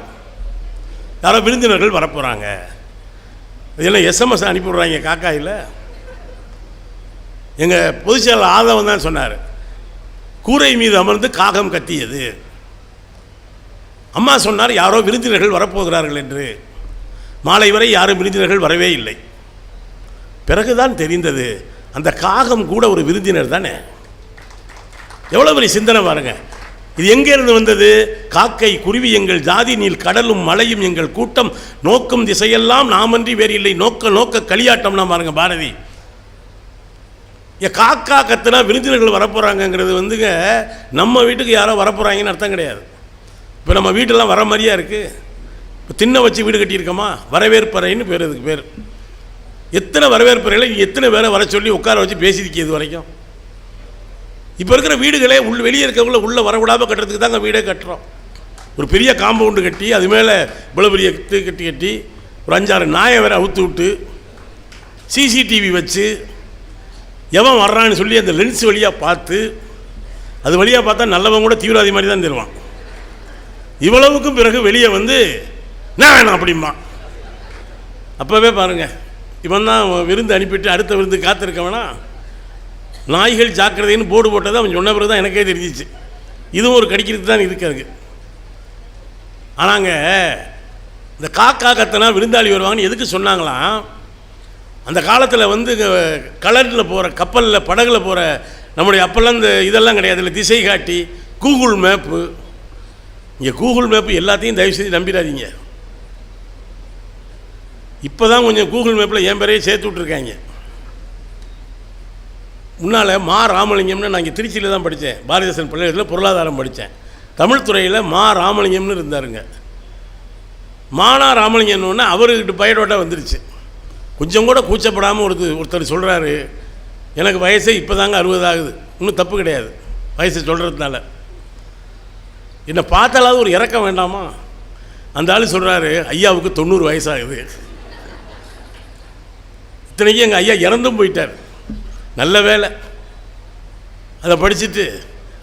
யாரோ விருந்தினர்கள் வரப்போகிறாங்க, இதெல்லாம் எஸ்எம்எஸ் அனுப்பிவிட்றாங்க காக்காயில். எங்கள் பொதுச்செயலாளர் ஆதவன் தான் சொன்னார், கூரை மீது அமர்ந்து காகம் கத்தியது. அம்மா சொன்னார், யாரோ விருந்தினர்கள் வரப்போகிறார்கள் என்று. மாலை வரை யாரும் விருந்தினர்கள் வரவே இல்லை. பிறகுதான் தெரிந்தது அந்த காகம் கூட ஒரு விருந்தினர் தானே. எவ்வளோ பெரிய சிந்தனை பாருங்கள். இது எங்கேருந்து வந்தது? காக்கை குருவி எங்கள் ஜாதி, நீல் கடலும் மலையும் எங்கள் கூட்டம், நோக்கும் திசையெல்லாம் நாமன்றி வேறு இல்லை, நோக்க நோக்க களியாட்டம்னா பாருங்க பாரதி. காக்கா கத்துனா விருந்தினர்கள் வரப்போகிறாங்கங்கிறது வந்துங்க நம்ம வீட்டுக்கு யாரோ வரப்போகிறாங்கன்னு அர்த்தம் கிடையாது. இப்போ நம்ம வீட்டெல்லாம் வர மாதிரியா இருக்குது. இப்போ திண்ணை வச்சு வீடு கட்டியிருக்கோமா, வரவேற்பறைன்னு பேர். அதுக்கு பேர். எத்தனை வரவேற்பறையில் எத்தனை பேரை வர சொல்லி உட்கார வச்சு பேசியிருக்கேன் இது வரைக்கும். இப்போ இருக்கிற வீடுகளே வெளியே இருக்கவங்கள உள்ளே வரக்கூடாமல் கட்டுறதுக்கு தாங்க வீடே கட்டுறோம். ஒரு பெரிய காம்பவுண்டு கட்டி அது மேலே இவ்வளோ பெரிய கட்டி ஒரு 5-6 நாயை வேற அவுத்து விட்டு சிசிடிவி வச்சு எவன் வர்றான்னு சொல்லி அந்த லென்ஸ் வழியாக பார்த்து, அது வழியாக பார்த்தா நல்லவன் கூட தீவிரவாதி மாதிரி தான் தருவான். இவ்வளவுக்கும் பிறகு வெளியே வந்து நான் வேணாம் அப்படிமா. அப்போவே பாருங்கள், இவன் தான் விருந்து அனுப்பிட்டு அடுத்த விருந்து காத்திருக்கவனா. நாய்கள் ஜாக்கிரதைன்னு போர்டு போட்டது அவன் சொன்ன பிறகு தான் எனக்கே தெரிஞ்சிச்சு. இதுவும் ஒரு கடிக்கிறது தான் இருக்காது. ஆனாங்க இந்த காக்கா கத்தனா விருந்தாளி வருவாங்கன்னு எதுக்கு சொன்னாங்களாம்? அந்த காலத்தில் வந்து கலரில் போகிற கப்பலில் படகுல போகிற நம்முடைய அப்போல்லாம் இந்த இதெல்லாம் கிடையாது, இல்லை திசை காட்டி கூகுள் மேப்பு. இங்கே கூகுள் மேப்பு எல்லாத்தையும் தயவு செய்து நம்பிடாதீங்க. இப்போ தான் கொஞ்சம் கூகுள் மேப்பில் என் பேரையே சேர்த்து விட்ருக்காங்க. முன்னால் மா ராமலிங்கம்னு நான் இங்கே திருச்சியில் தான் படித்தேன். பாரதிதாசன் பள்ளியில் பொருளாதாரம் படித்தேன். தமிழ் துறையில் மா ராமலிங்கம்னு இருந்தாருங்க. மானா ராமலிங்கன்னு அவர்கிட்ட பயோடோட்டா வந்துருச்சு. கொஞ்சம் கூட கூச்சப்படாமல் ஒருத்தர் சொல்கிறாரு, எனக்கு வயசே இப்போ தாங்க 60 ஆகுது. இன்னும் தப்பு கிடையாது வயசை சொல்கிறதுனால. என்னை பார்த்தாலாவது ஒரு இறக்கம் வேண்டாமா? அந்த ஆள் சொல்கிறாரு, ஐயாவுக்கு 90 வயசாகுது. இத்தனைக்கும் எங்கள் ஐயா இறந்தும் போயிட்டார். நல்ல வேலை அதை படிச்சுட்டு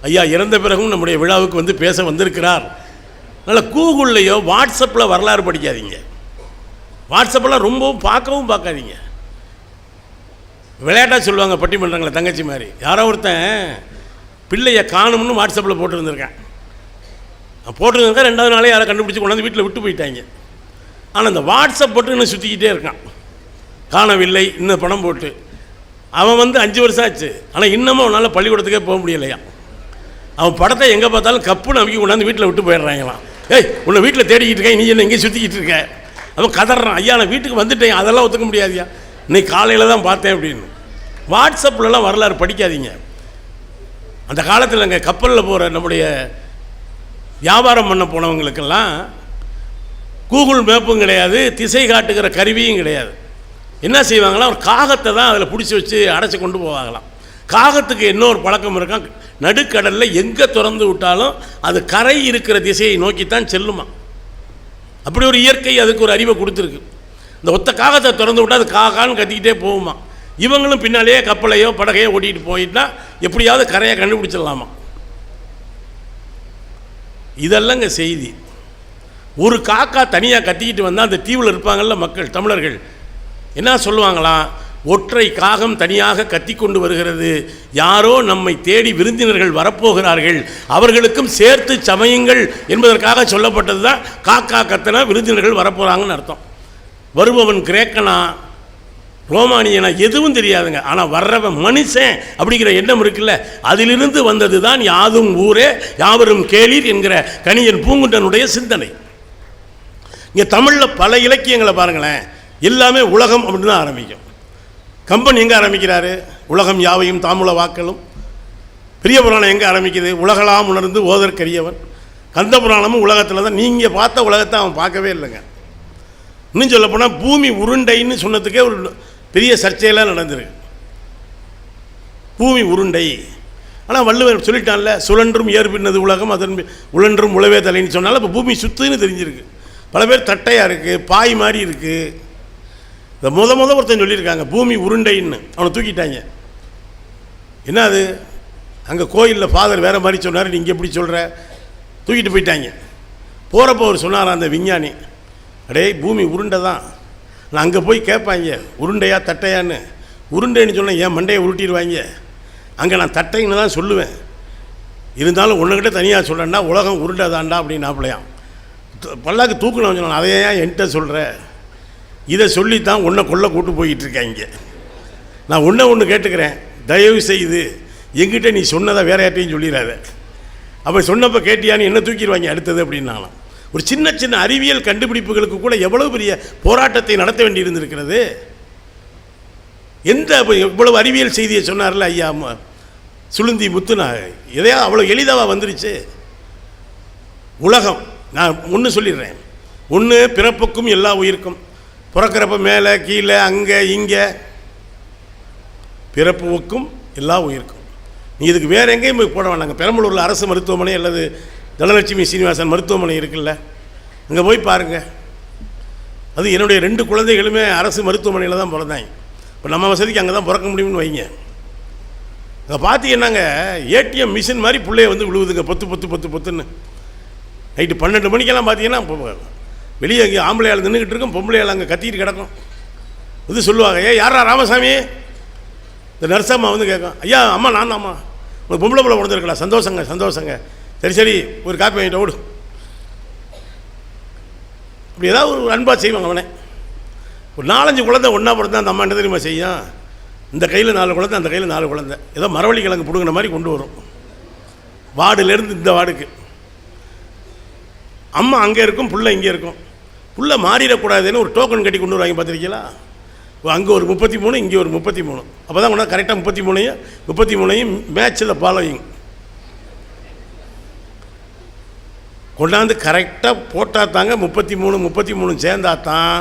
ஐயா இறந்த பிறகும் நம்முடைய விழாவுக்கு வந்து பேச வந்திருக்கிறார். அதனால் கூகுள்லையோ வாட்ஸ்அப்பில் வரலாறு படிக்காதீங்க. வாட்ஸ்அப்பெல்லாம் ரொம்பவும் பார்க்கவும் பார்க்காதீங்க. விளையாட்டாக சொல்லுவாங்க பட்டிமன்றங்களை தங்கச்சி மாதிரி. யாரோ ஒருத்தன் பிள்ளையை காணும்னு வாட்ஸ்அப்பில் போட்டுருந்துருக்கேன். போட்டுருந்துருக்கேன் 2வது நாளே யாரை கண்டுபிடிச்சி கொண்டாந்து வீட்டில் விட்டு போயிட்டாங்க. ஆனால் இந்த வாட்ஸ்அப் போட்டு இன்னும் சுற்றிக்கிட்டே இருக்கான். காணவில்லை இன்னும் பணம் போட்டு. அவன் வந்து 5 வருஷம் ஆச்சு. ஆனால் இன்னமும் அவனால் பள்ளிக்கூடத்துக்கே போக முடியலையா. அவன் படத்தை எங்கே பார்த்தாலும் கப்புன்னு அமைக்கி கொண்டாந்து வீட்டில் விட்டு போயிடுறாங்களாம். ஏய் உன்னை வீட்டில் தேடிக்கிட்டு இருக்கேன், நீ என்ன எங்கேயும் சுற்றிக்கிட்டு இருக்க? அவன் கதறான், ஐயா நான் வீட்டுக்கு வந்துட்டேன், அதெல்லாம் ஒத்துக்க முடியாதியா, இன்னைக்கு காலையில் தான் பார்த்தேன் அப்படின்னு. வாட்ஸ்அப்லலாம் வரலாறு படிக்காதீங்க. அந்த காலத்தில் அங்கே கப்பலில் போகிற நம்முடைய வியாபாரம் பண்ண போனவங்களுக்கெல்லாம் கூகுள் மேப்பும் கிடையாது, திசை காட்டுகிற கருவியும் கிடையாது. என்ன செய்வாங்களாம், ஒரு காகத்தை தான் அதில் பிடிச்சி வச்சு அடைச்சி கொண்டு போவாங்களாம். காகத்துக்கு இன்னொரு பழக்கம் இருக்கான், நடுக்கடலில் எங்கே திறந்து விட்டாலும் அது கரை இருக்கிற திசையை நோக்கித்தான் செல்லுமா. அப்படி ஒரு இயற்கை அதுக்கு ஒரு அறிவை கொடுத்துருக்கு. இந்த ஒத்த காகத்தை திறந்து விட்டால் அது காகான்னு கத்திக்கிட்டே போகுமா. இவங்களும் பின்னாலேயே கப்பலையோ படகையோ ஓட்டிகிட்டு போயிட்டா எப்படியாவது கரையை கண்டுபிடிச்சிடலாமா. இதெல்லாங்க செய்தி. ஒரு காக்கா தனியாக கத்திக்கிட்டு வந்தால் அந்த தீவில் இருப்பாங்கள்ல மக்கள், தமிழர்கள் என்ன சொல்லுவாங்களாம், ஒற்றை காகம் தனியாக கத்தி கொண்டு வருகிறது, யாரோ நம்மை தேடி விருந்தினர்கள் வரப்போகிறார்கள், அவர்களுக்கும் சேர்த்து சமையுங்கள் என்பதற்காக சொல்லப்பட்டது தான் காக்கா கத்தனா விருந்தினர்கள் வரப்போகிறாங்கன்னு அர்த்தம். வருபவன் கிரேக்கனா ரோமானியனா எதுவும் தெரியாதுங்க. ஆனால் வர்றவன் மனுஷன் அப்படிங்கிற எண்ணம் இருக்குல்ல, அதிலிருந்து வந்தது தான் யாதும் ஊரே யாவரும் கேளீர் என்கிற கணியன் பூங்குன்றனுடைய சிந்தனை. இங்கே தமிழில் பல இலக்கியங்களை பாருங்களேன், எல்லாமே உலகம் அப்படின்னு தான் ஆரம்பிக்கும். கம்பன் எங்கே ஆரம்பிக்கிறாரு, உலகம் யாவையும் தாமுல வாக்களும். பெரிய புராணம் எங்கே ஆரம்பிக்குது, உலகலாம் உணர்ந்து ஓதற்கரியவன். கந்த புராணமும் உலகத்தில் தான். நீங்கள் பார்த்த உலகத்தை அவன் பார்க்கவே இல்லைங்க. இன்னும் சொல்லப்போனால் பூமி உருண்டைன்னு சொன்னதுக்கே ஒரு பெரிய சர்ச்சையெல்லாம் நடந்திருக்கு. பூமி உருண்டை. ஆனால் வள்ளுவர் சொல்லிட்டான்ல, சுழன்றும் ஏற்பின்னது உலகம் அதன் உழன்றும் உழவே தலைன்னு சொன்னாலும் இப்போ பூமி சுத்துன்னு தெரிஞ்சிருக்கு. பல பேர் தட்டையாக இருக்குது, பாய் மாதிரி இருக்குது. இந்த முத ஒருத்தன் சொல்லியிருக்காங்க பூமி உருண்டைன்னு, அவனை தூக்கிட்டாங்க. என்ன அது, அங்கே கோயிலில் ஃபாதர் வேறு மாதிரி சொன்னார், நீங்கள் எப்படி சொல்கிற, தூக்கிட்டு போயிட்டாங்க. போகிறப்போ அவர் சொன்னார் அந்த விஞ்ஞானி, அடே பூமி உருண்டை தான். நான் அங்கே போய் கேட்பாங்க உருண்டையா தட்டையான்னு. உருண்டைன்னு சொன்னேன் என் மண்டையை உருட்டிடுவாங்க. அங்கே நான் தட்டைன்னு தான் சொல்லுவேன். இருந்தாலும் ஒன்றுக்கிட்ட தனியாக சொல்கிறேன்னா உலகம் உருண்டை தாண்டா அப்படின்னு நாப்பிளையாம். பல்லாக்கு தூக்கணும் சொன்னான். அதையே என்கிட்ட சொல்கிற, இதை சொல்லித்தான் உன்னை கொள்ள கூட்டு போய்கிட்டு இருக்காங்க. நான் ஒன்று கேட்டுக்கிறேன், தயவு செய்து எங்கிட்ட நீ சொன்னதை வேற யார்ட்டையும் சொல்லிடாத. அப்போ சொன்னப்போ கேட்டியான்னு என்ன தூக்கிடுவாங்க அடுத்தது அப்படின்னாலும். ஒரு சின்ன சின்ன அறிவியல் கண்டுபிடிப்புகளுக்கு கூட எவ்வளவு பெரிய போராட்டத்தை நடத்த வேண்டி இருந்திருக்கிறது. எந்த இவ்வளவு அறிவியல் செய்தியை சொன்னார்ல ஐயா சுளுந்தி முத்துனா, எதையா அவ்வளோ எளிதாக வந்துருச்சு உலகம். நான் ஒன்று சொல்லிடுறேன், ஒன்று பிறப்புக்கும் எல்லா உயிருக்கும், பிறக்கிறப்ப மேலே கீழே அங்கே இங்கே, பிறப்புக்கும் எல்லா உயிருக்கும். நீ இதுக்கு வேறு எங்கேயும் போய் போட வேண்டாங்க. பெரம்பலூரில் அரசு மருத்துவமனை அல்லது தனலட்சுமி சீனிவாசன் மருத்துவமனை இருக்குல்ல, அங்கே போய் பாருங்கள். அது என்னுடைய 2 குழந்தைகளுமே அரசு மருத்துவமனையில் தான் பிறந்தாங்க. இப்போ நம்ம வசதிக்கு அங்கே தான் பிறக்க முடியும்னு வைங்க. அங்கே பார்த்தீங்கன்னாங்க ஏடிஎம் மிஷின் மாதிரி பிள்ளைய வந்து விழுவுதுங்க, பொத்துன்னு. நைட்டு 12 மணிக்கெல்லாம் பார்த்தீங்கன்னா வெளியே அங்கே ஆம்பளையால் நின்றுக்கிட்டு இருக்கும், பொம்பளையால் அங்கே கத்திக்கிட்டு கிடக்கும். இது சொல்லுவாங்க, யாரா ராமசாமி? இந்த நர்சம்மா வந்து கேட்கும், ஐயா அம்மா நான் தான்ம்மா, ஒரு பொம்பளை பிள்ளை பிறந்திருக்கலாம், சந்தோஷங்க. சரி ஒரு காப்பி வாங்கிட்டு ஓடு. அப்படி ஏதாவது ஒரு அன்பாக செய்வாங்க. அவனே ஒரு 4-5 குழந்தை ஒன்றா பிறந்தா அந்த அம்மா என்ன தெரியுமா செய்யும்? இந்த கையில் 4 குழந்தை, அந்த கையில் 4 குழந்தை, ஏதோ மரவள்ளி கிழங்கு பிடுங்கின மாதிரி கொண்டு வரும். வார்டுலேருந்து இந்த வார்டுக்கு அம்மா அங்கே இருக்கும், புள்ள இங்கே இருக்கும். புள்ள மாறிடக்கூடாதுன்னு ஒரு டோக்கன் கட்டி கொண்டு வருவாங்க, பார்த்துருக்கீங்களா? அங்கே ஒரு 33, இங்கே ஒரு 33. அப்போ தான் கொண்டா கரெக்டாக 33 மேட்சில் ஃபாலோயிங் கொண்டாந்து கரெக்டாக போட்டால் தாங்க 33 சேர்ந்தா தான்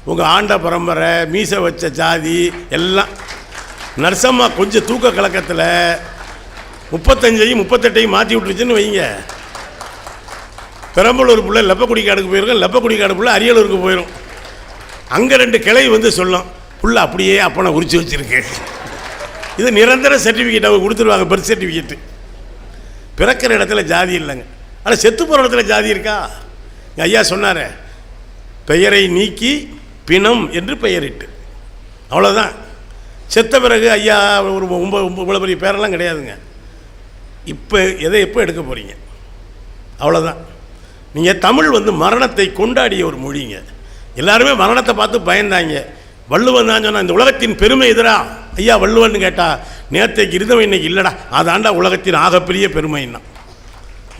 உங்கள் ஆண்ட பரம்பரை, மீசை வச்ச ஜாதி எல்லாம். நர்சம்மா கொஞ்சம் தூக்க கலக்கத்தில் 35 38 மாற்றி விட்டுருச்சுன்னு வைங்க. பெரம்பலூர் பிள்ளை லெப்பக்குடி காடுக்கு போயிருக்கோம், லெப்பக்குடி காடு பிள்ளை அரியலூருக்கு போயிடும். அங்கே 2 கிளை வந்து சொல்லும், புள்ள அப்படியே அப்பனை உரிச்சு வச்சுருக்கு. இது நிரந்தர சர்டிஃபிகேட் அவங்க கொடுத்துருவாங்க, பர்த் சர்டிஃபிகேட்டு. பிறக்கிற இடத்துல ஜாதி இல்லைங்க, ஆனால் செத்து போகிற இடத்துல ஜாதி இருக்கா? ஐயா சொன்னார், பெயரை நீக்கி பிணம் என்று பெயரிட்டு, அவ்வளோதான். செத்த பிறகு ஐயா ஒரு இவ்வளோ பெரிய பேரெல்லாம் கிடையாதுங்க. இப்போ எப்போ எடுக்க போகிறீங்க? அவ்வளோதான். நீங்கள் தமிழ் வந்து மரணத்தை கொண்டாடிய ஒரு மொழிங்க. எல்லாருமே மரணத்தை பார்த்து பயந்தாங்க. வள்ளுவன் தான் சொன்னால் இந்த உலகத்தின் பெருமை எதிரா ஐயா வள்ளுவன் கேட்டால், நேற்றைக்கு இருந்தவன் இன்னைக்கு இல்லைடா, அதாண்டா உலகத்தின் ஆகப்பெரிய பெருமைன்னா.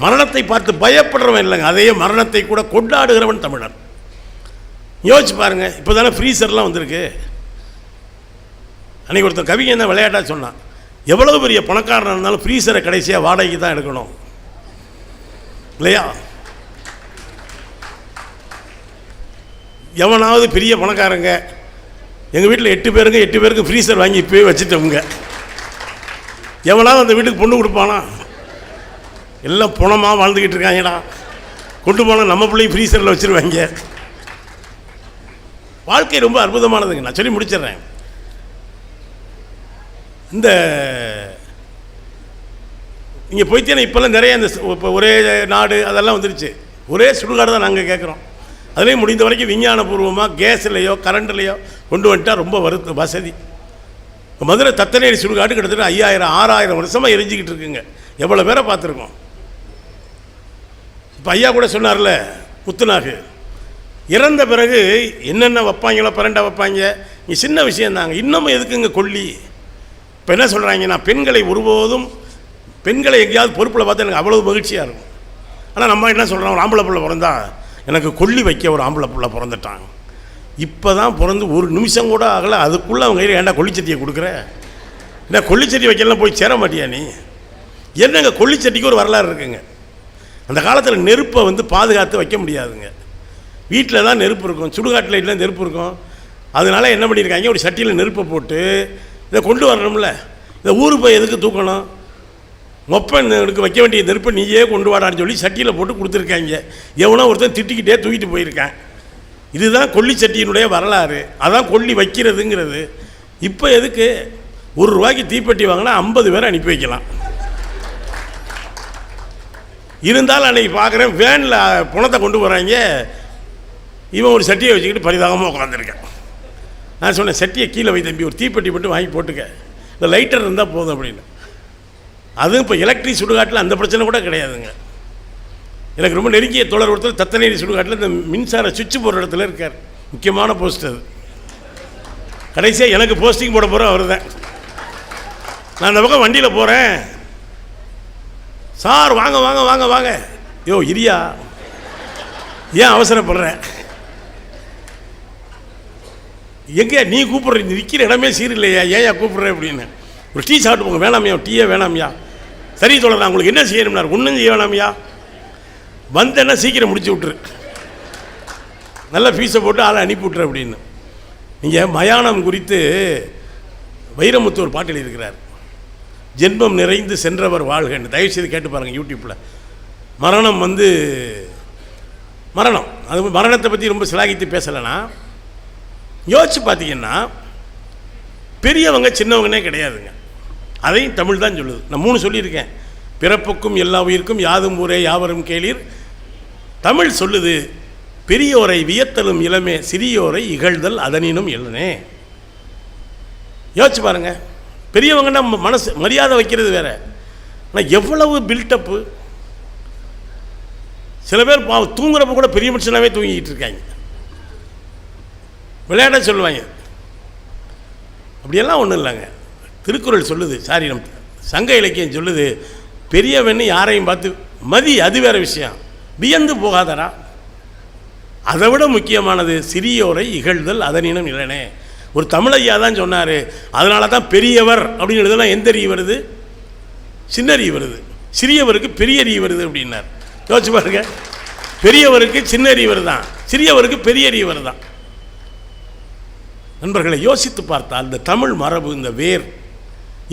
மரணத்தை பார்த்து பயப்படுறவன் இல்லைங்க, அதையே மரணத்தை கூட கொண்டாடுகிறவன் தமிழன். யோசிச்சு பாருங்க, இப்போ தானே ஃப்ரீசர்லாம் வந்திருக்கு. அன்றைக்கி ஒருத்தர் கவிஞன் தான் விளையாட்டாக சொன்னான், எவ்வளோ பெரிய பணக்காரனாக இருந்தாலும் ஃப்ரீசரை கடைசியாக வாடகைக்கு தான் எடுக்கணும் இல்லையா? எவனாவது பெரிய பணக்காரங்க, எங்கள் வீட்டில் 8 பேருக்கு ஃப்ரீசர் வாங்கி இப்போயே வச்சுட்டோங்க. எவனாவது அந்த வீட்டுக்கு பொண்ணு கொடுப்பானா? எல்லாம் பணமாக வாழ்ந்துக்கிட்டு இருக்காங்கடா. கொண்டு போனால் நம்ம பிள்ளையும் ஃப்ரீசரில் வச்சுருவாங்க. வாழ்க்கை ரொம்ப அற்புதமானதுங்க. நான் சொல்லி முடிச்சிடுறேன். இந்த நீங்கள் போய்த்தேன்னா இப்போல்லாம் நிறைய இந்த இப்போ ஒரே நாடு அதெல்லாம் வந்துருச்சு. ஒரே சுடுகாடு தான் நாங்கள் கேட்குறோம். அதுலேயும் முடிந்த வரைக்கும் விஞ்ஞானபூர்வமாக கேஸ்லையோ கரண்ட்லையோ கொண்டு வந்துட்டால் ரொம்ப வசதி. மதுரை தத்தநேரி சுடுகாடு கிட்டத்தட்ட 5000-6000 வருஷமாக எரிஞ்சிக்கிட்டு இருக்குங்க. எவ்வளோ பேரை பார்த்துருக்கோம். இப்போ ஐயா கூட சொன்னார்ல, முத்துநாகு இறந்த பிறகு என்னென்ன வைப்பாங்களோ பிரண்டை வைப்பாங்க. இங்கே சின்ன விஷயந்தாங்க. இன்னமும் எதுக்குங்க கொல்லி? இப்போ என்ன சொல்கிறாங்கன்னா, பெண்களை ஒருபோதும் பெண்களை எங்கேயாவது பொறுப்பில் பார்த்து எனக்கு அவ்வளோ மகிழ்ச்சியாக இருக்கும். ஆனால் நம்ம என்ன சொல்கிறோம், ஒரு ஆம்பளை பிள்ளை பிறந்தா எனக்கு கொல்லி வைக்க ஒரு ஆம்பளை பிள்ளை பிறந்துட்டாங்க. இப்போ தான் பிறந்து ஒரு நிமிஷம் கூட ஆகலை, அதுக்குள்ளே அவங்க கையில் ஏன்டா கொல்லிச்சட்டியை கொடுக்குற? ஏன்னா கொல்லிச்சட்டி வைக்கலாம் போய் சேர மாட்டியா நீ? என்னங்க கொல்லிச்சட்டிக்கு ஒரு வரலாறு இருக்குங்க. அந்த காலத்தில் நெருப்பை வந்து பாதுகாத்து வைக்க முடியாதுங்க. வீட்டில் தான் நெருப்பு இருக்கும், சுடுகாட்டில் இல்லை நெருப்பு இருக்கும். அதனால் என்ன பண்ணியிருக்காங்க, ஒரு சட்டியில் நெருப்பை போட்டு இதை கொண்டு வரணும்ல, இதை ஊருக்கு போய் எதுக்கு தூக்கணும்? மொப்பனுக்கு வைக்க வேண்டிய நெருப்பை நீயே கொண்டு வாடான்னு சொல்லி சட்டியில் போட்டு கொடுத்துருக்காங்க. எவனோ ஒருத்தன் திட்டிக்கிட்டே தூக்கிட்டு போயிருக்கான். இதுதான் கொல்லி சட்டியினுடைய வரலாறு. அதான் கொல்லி வைக்கிறதுங்கிறது. இப்போ எதுக்கு? ₹1 தீப்பெட்டி வாங்கினா 50 பேரை அனுப்பி வைக்கலாம். இருந்தாலும் அன்றைக்கி பார்க்குறேன், வேனில் பணத்தை கொண்டு போகிறாங்க. இவன் ஒரு சட்டியை வச்சுக்கிட்டு பரிதாபமாக உட்காந்துருக்கேன். நான் சொன்னேன், சட்டியை கீழே வை தம்பி, ஒரு தீப்பெட்டி மட்டும் வாங்கி போட்டுக்க, இந்த லைட்டர் இருந்தால் போதும் அப்படின்னு. அதுவும் இப்போ எலக்ட்ரிக் சுடுகாட்டில் அந்த பிரச்சனை கூட கிடையாதுங்க. எனக்கு ரொம்ப நெருங்கிய தோழர் ஒருத்தர் தத்தநேரி சுடுகாட்டில் இந்த மின்சார சுவிட்ச் போடுற இடத்துல இருக்கார். முக்கியமான போஸ்ட் அது. கடைசியாக எனக்கு போஸ்டிங் போட போகிற அவர் தான். நான் இந்த பக்கம் வண்டியில் போகிறேன், சார் வாங்க வாங்க வாங்க வாங்க. யோ இரியா, ஏன் அவசரப்படுறேன்? எங்கே நீ கூப்பிட்ற, நிற்கிற இடமே சீரில்லையா, ஏயா கூப்பிட்றேன் அப்படின்னு. ஒரு டீ சாப்பிட்டு போங்க. வேணாமியா, டீயே வேணாமியா. சரி சொல்கிறேன், உங்களுக்கு என்ன செய்யணும்னா ஒன்றும் செய்ய வேணாமியா, வந்தேன்னா சீக்கிரம் முடிச்சு விட்ரு, நல்ல ஃபீஸை போட்டு ஆளை அனுப்பி விட்ரு அப்படின்னு. நீங்கள் மயானம் குறித்து வைரமுத்து ஒரு பாட்டு எழுதியிருக்கிறார், ஜென்மம் நிறைந்து சென்றவர் வாழ்கன்னு. தயவுசெய்து கேட்டு பாருங்கள் யூடியூப்பில். மரணம் மரணம் அது மரணத்தை பற்றி ரொம்ப சிலாகித்து பேசலைன்னா, யோசிச்சு பார்த்தீங்கன்னா பெரியவங்க சின்னவங்கன்னே கிடையாதுங்க. அதையும் தமிழ் தான் சொல்லுது. நான் 3 சொல்லியிருக்கேன். பிறப்புக்கும் எல்லா உயிருக்கும் யாதும் ஊரே யாவரும் கேளீர். தமிழ் சொல்லுது, பெரியோரை வியத்தலும் இளமே, சிறியோரை இகழ்தல் அதனினும் இல்லனே. யோசிச்சு பாருங்க, பெரியவங்கன்னா மனசு மரியாதை வைக்கிறது வேற. ஆனால் எவ்வளவு பில்டப்பு. சில பேர் தூங்குறப்ப கூட பெரிய மனுஷனாவே தூங்கிக்கிட்டு இருக்காங்க, விளையாட சொல்லுவாங்க. அப்படியெல்லாம் ஒன்றும் இல்லைங்க. திருக்குறள் சொல்லுது, சாரி நம்ம சங்க இலக்கியம் சொல்லுது, பெரியவன்னு யாரையும் பார்த்து மதி, அது வேற விஷயம், வியந்து போகாதரா. அதை விட முக்கியமானது சிறியோரை இகழ்தல் அதனினும் இல்லனே. ஒரு தமிழையா தான் சொன்னார். அதனால தான் பெரியவர் அப்படின்னு எழுதலாம். எந்த ரீ வருது? சின்ன ரீ வருது. சிறியவருக்கு பெரிய ரீ வருது அப்படின்னார். யோசிச்சு பாருங்க, பெரியவருக்கு சின்ன ரீ வருதான், சிறியவருக்கு பெரிய ரீ வருதான். நண்பர்களை யோசித்து பார்த்தால் இந்த தமிழ் மரபு, இந்த வேர்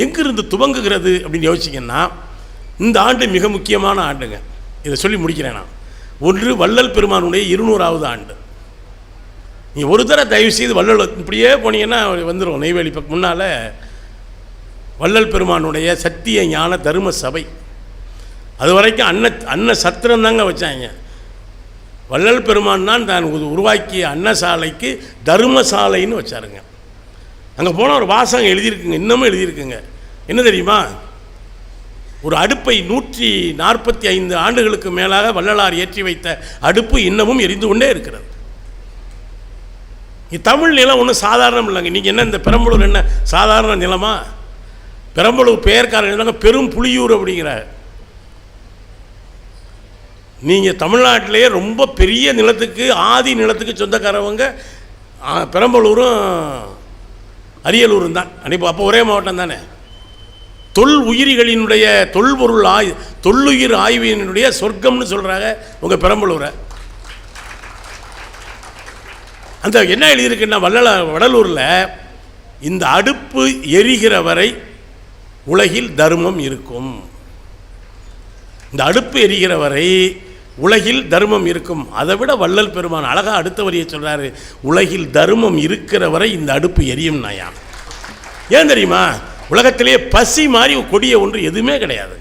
எங்கிருந்து துவங்குகிறது அப்படின்னு யோசிச்சிங்கன்னா, இந்த ஆண்டு மிக முக்கியமான ஆண்டுங்க. இதை சொல்லி முடிக்கிறேன் நான். ஒன்று, வள்ளல் பெருமானுடைய 200வது ஆண்டு. நீங்கள் ஒரு தடவை தயவு செய்து வள்ளல் இப்படியே போனீங்கன்னா வந்துடும். நெய்வேலி பக்கம் முன்னால் வள்ளல் பெருமானுடைய சத்திய ஞான தர்ம சபை, அது வரைக்கும் அன்ன சத்திரம் தாங்க வச்சாங்க. வள்ளல் பெருமான் தான் தான் உருவாக்கிய அன்னசாலைக்கு தர்மசாலைன்னு வச்சாருங்க. அங்கே போனால் ஒரு வாசகம் எழுதியிருக்குங்க, இன்னமும் எழுதியிருக்குங்க. என்ன தெரியுமா? ஒரு அடுப்பை 145 ஆண்டுகளுக்கு மேலாக வள்ளலார் ஏற்றி வைத்த அடுப்பு இன்னமும் எரிந்து கொண்டே இருக்கிறது. தமிழ் நிலம் ஒன்றும் சாதாரணம் இல்லைங்க. நீங்கள் என்ன இந்த பெரம்பலூர் என்ன சாதாரண நிலமா? பெரம்பலூர் பெயர்க்காரங்க இருந்தாங்க பெரும் புலியூர் அப்படிங்கிறார். நீங்கள் தமிழ்நாட்டிலேயே ரொம்ப பெரிய நிலத்துக்கு, ஆதி நிலத்துக்கு சொந்தக்காரவங்க பெரம்பலூரும் அரியலூரும் தான். அப்போ ஒரே மாவட்டம் தானே. தொல் உயிரிகளினுடைய தொல்பொருள் தொல்லுயிர் ஆய்வினுடைய சொர்க்கம்னு சொல்கிறாங்க உங்கள் பெரம்பலூரை. அந்த என்ன எழுதியிருக்குன்னா, வடலூரில் இந்த அடுப்பு எரிகிற வரை உலகில் தர்மம் இருக்கும். இந்த அடுப்பு எரிகிற வரை உலகில் தர்மம் இருக்கும். அதை விட வள்ளல் பெருமான் அழகாக அடுத்த வரியை சொல்கிறாரு, உலகில் தர்மம் இருக்கிற வரை இந்த அடுப்பு எரியும் நாயா. ஏன் தெரியுமா? உலகத்திலேயே பசி மாதிரி கொடிய ஒன்று எதுவுமே கிடையாது.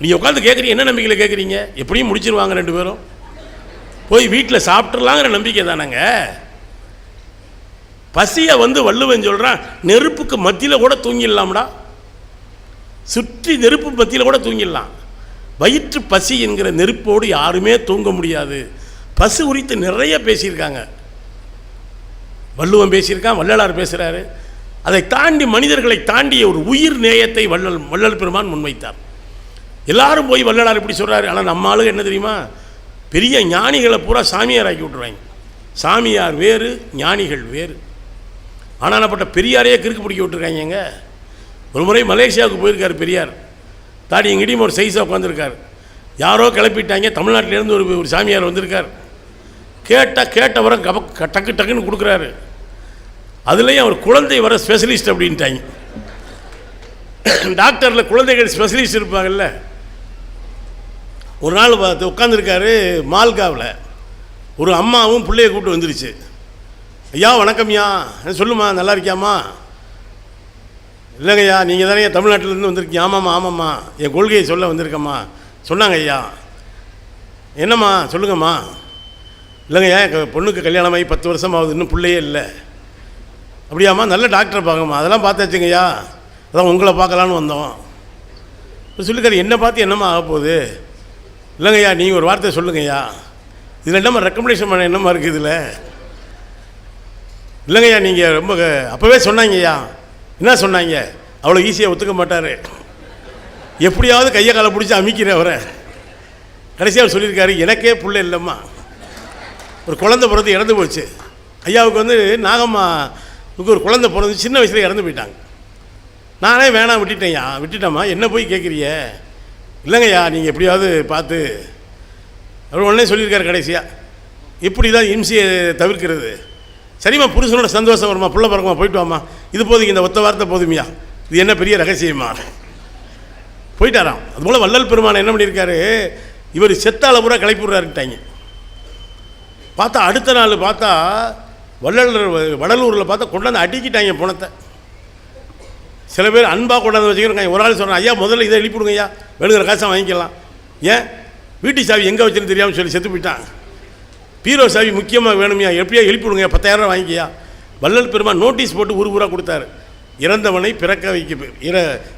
நீங்கள் உட்காந்து கேட்குறீங்க, என்ன நம்பிக்கையில் கேட்குறீங்க? எப்படியும் முடிச்சிருவாங்க 2 பேரும், போய் வீட்டில் சாப்பிட்றலாங்கிற நம்பிக்கை தானங்க. பசியை வள்ளுவன் சொல்கிறான், நெருப்புக்கு மத்தியில் கூட தூங்கிடலாம்டா, சுற்றி நெருப்பு மத்தியில் கூட தூங்கிடலாம். வயிற்று பசி என்கிற நெருப்போடு யாருமே தூங்க முடியாது. பசு குறித்து நிறைய பேசியிருக்காங்க. வள்ளுவன் பேசியிருக்கான், வள்ளலார் பேசுகிறாரு. அதை தாண்டி மனிதர்களை தாண்டிய ஒரு உயிர் நேயத்தை வள்ளல் பெருமான் முன்வைத்தார். எல்லாரும் போய் வள்ளலார் இப்படி சொல்கிறாரு. ஆனால் நம்ம ஆளுங்க என்ன தெரியுமா, பெரிய ஞானிகளை பூரா சாமியார் ஆக்கி விட்டுருவாங்க. சாமியார் வேறு, ஞானிகள் வேறு. ஆனானப்பட்ட பெரியாரையே கிறுக்கு பிடிக்க விட்டுருக்காங்க. ஒரு முறை மலேசியாவுக்கு போயிருக்கார் பெரியார். தாடி எங்கிட்டையும் ஒரு சைஸாக உட்காந்துருக்கார். யாரோ கிளப்பிட்டாங்க, தமிழ்நாட்டிலேருந்து ஒரு சாமியார் வந்திருக்கார். கேட்டவரை டக்கு டக்குன்னு கொடுக்குறாரு. அதுலேயும் அவர் குழந்தை வர ஸ்பெஷலிஸ்ட் அப்படின்ட்டாங்க. டாக்டரில் குழந்தைகள் ஸ்பெஷலிஸ்ட் இருப்பாங்கல்ல. ஒரு நாள் உட்காந்துருக்காரு மால்காவில். ஒரு அம்மாவும் பிள்ளையை கூப்பிட்டு வந்துருச்சு. ஐயா வணக்கம்யா, சொல்லுமா, நல்லா இருக்கியாம்மா? இல்லைங்கய்யா, நீங்கள் தானே தமிழ்நாட்டிலேருந்து வந்திருக்கீங்க. ஆமாம்மா, என் கொள்கையை சொல்ல வந்திருக்கம்மா. சொன்னாங்க ஐயா. என்னம்மா சொல்லுங்கம்மா. இல்லைங்கய்யா, பொண்ணுக்கு கல்யாணமாகி 10 வருஷம் ஆகுது, இன்னும் பிள்ளையே இல்லை. அப்படியாம்மா, நல்ல டாக்டரை பார்க்கம்மா. அதெல்லாம் பார்த்தாச்சுங்கய்யா, அதான் உங்களை பார்க்கலான்னு வந்தோம். சொல்லிக்காரு, என்னை பார்த்து என்னம்மா ஆக போகுது? இல்லைங்கய்யா, நீங்கள் ஒரு வார்த்தை சொல்லுங்கய்யா. இதில் என்னம்மா ரெக்கமெண்டேஷன் பண்ண என்னம்மா இருக்குது இதில்? இல்லைங்கய்யா, நீங்கள் ரொம்ப அப்போவே சொன்னாங்கய்யா. என்ன சொன்னாங்க? அவ்வளோ ஈஸியாக ஒத்துக்க மாட்டார். எப்படியாவது கையை காலை பிடிச்சி அமைக்கிறேன் அவரை. கடைசியாக அவர் சொல்லியிருக்காரு, எனக்கே பிள்ளை இல்லைம்மா, ஒரு குழந்தை பிறந்து இறந்து போச்சு. ஐயாவுக்கு வந்து நாகம்மாவுக்கு ஒரு குழந்தை பிறந்து சின்ன வயசில் இறந்து போயிட்டாங்க. நானே வேணாம் விட்டுட்டேம்மா, என்ன போய் கேட்குறிய? இல்லைங்கய்யா, நீங்கள் எப்படியாவது பார்த்து. அவர் உடனே சொல்லியிருக்காரு கடைசியாக, இப்படி தான் இம்சியை தவிர்க்கிறது. சரிம்மா, புருஷனோட சந்தோஷம் வருமா, புள்ள பிறக்குமா, போயிட்டு வாம்மா, இது போதுங்க, இந்த ஒத்த வார்த்தை போதுமையா, இது என்ன பெரிய ரகசியமா, போயிட்டாராம். அதுபோல் வள்ளல் பெருமானை என்ன பண்ணியிருக்காரு, இவர் செத்தால பூரா கிளப்பி விட்றாருட்டாங்க. பார்த்தா அடுத்த நாள் பார்த்தா வடலூரில் பார்த்தா கொண்டாந்து அடிக்கிட்டாங்க பணத்தை. சில பேர் அன்பாக கொண்டாந்து வச்சுக்கிறோங்க. ஒரு ஆள் சொல்கிறேன், ஐயா முதல்ல இதை எழுப்பிவிடுங்க ஐயா, வேணுங்கிற காசை வாங்கிக்கலாம். ஏன் வீட்டு சாவி எங்கே வச்சுன்னு தெரியாமல் சொல்லி செத்து போயிட்டான். பீரோ சாவி முக்கியமாக வேணுமையா, எப்படியா எழுப்பிவிடுங்க, 10,000 வாங்கிக்கியா. வள்ளல் பெருமான் நோட்டீஸ் போட்டு ஊராக கொடுத்தாரு, இறந்தவனை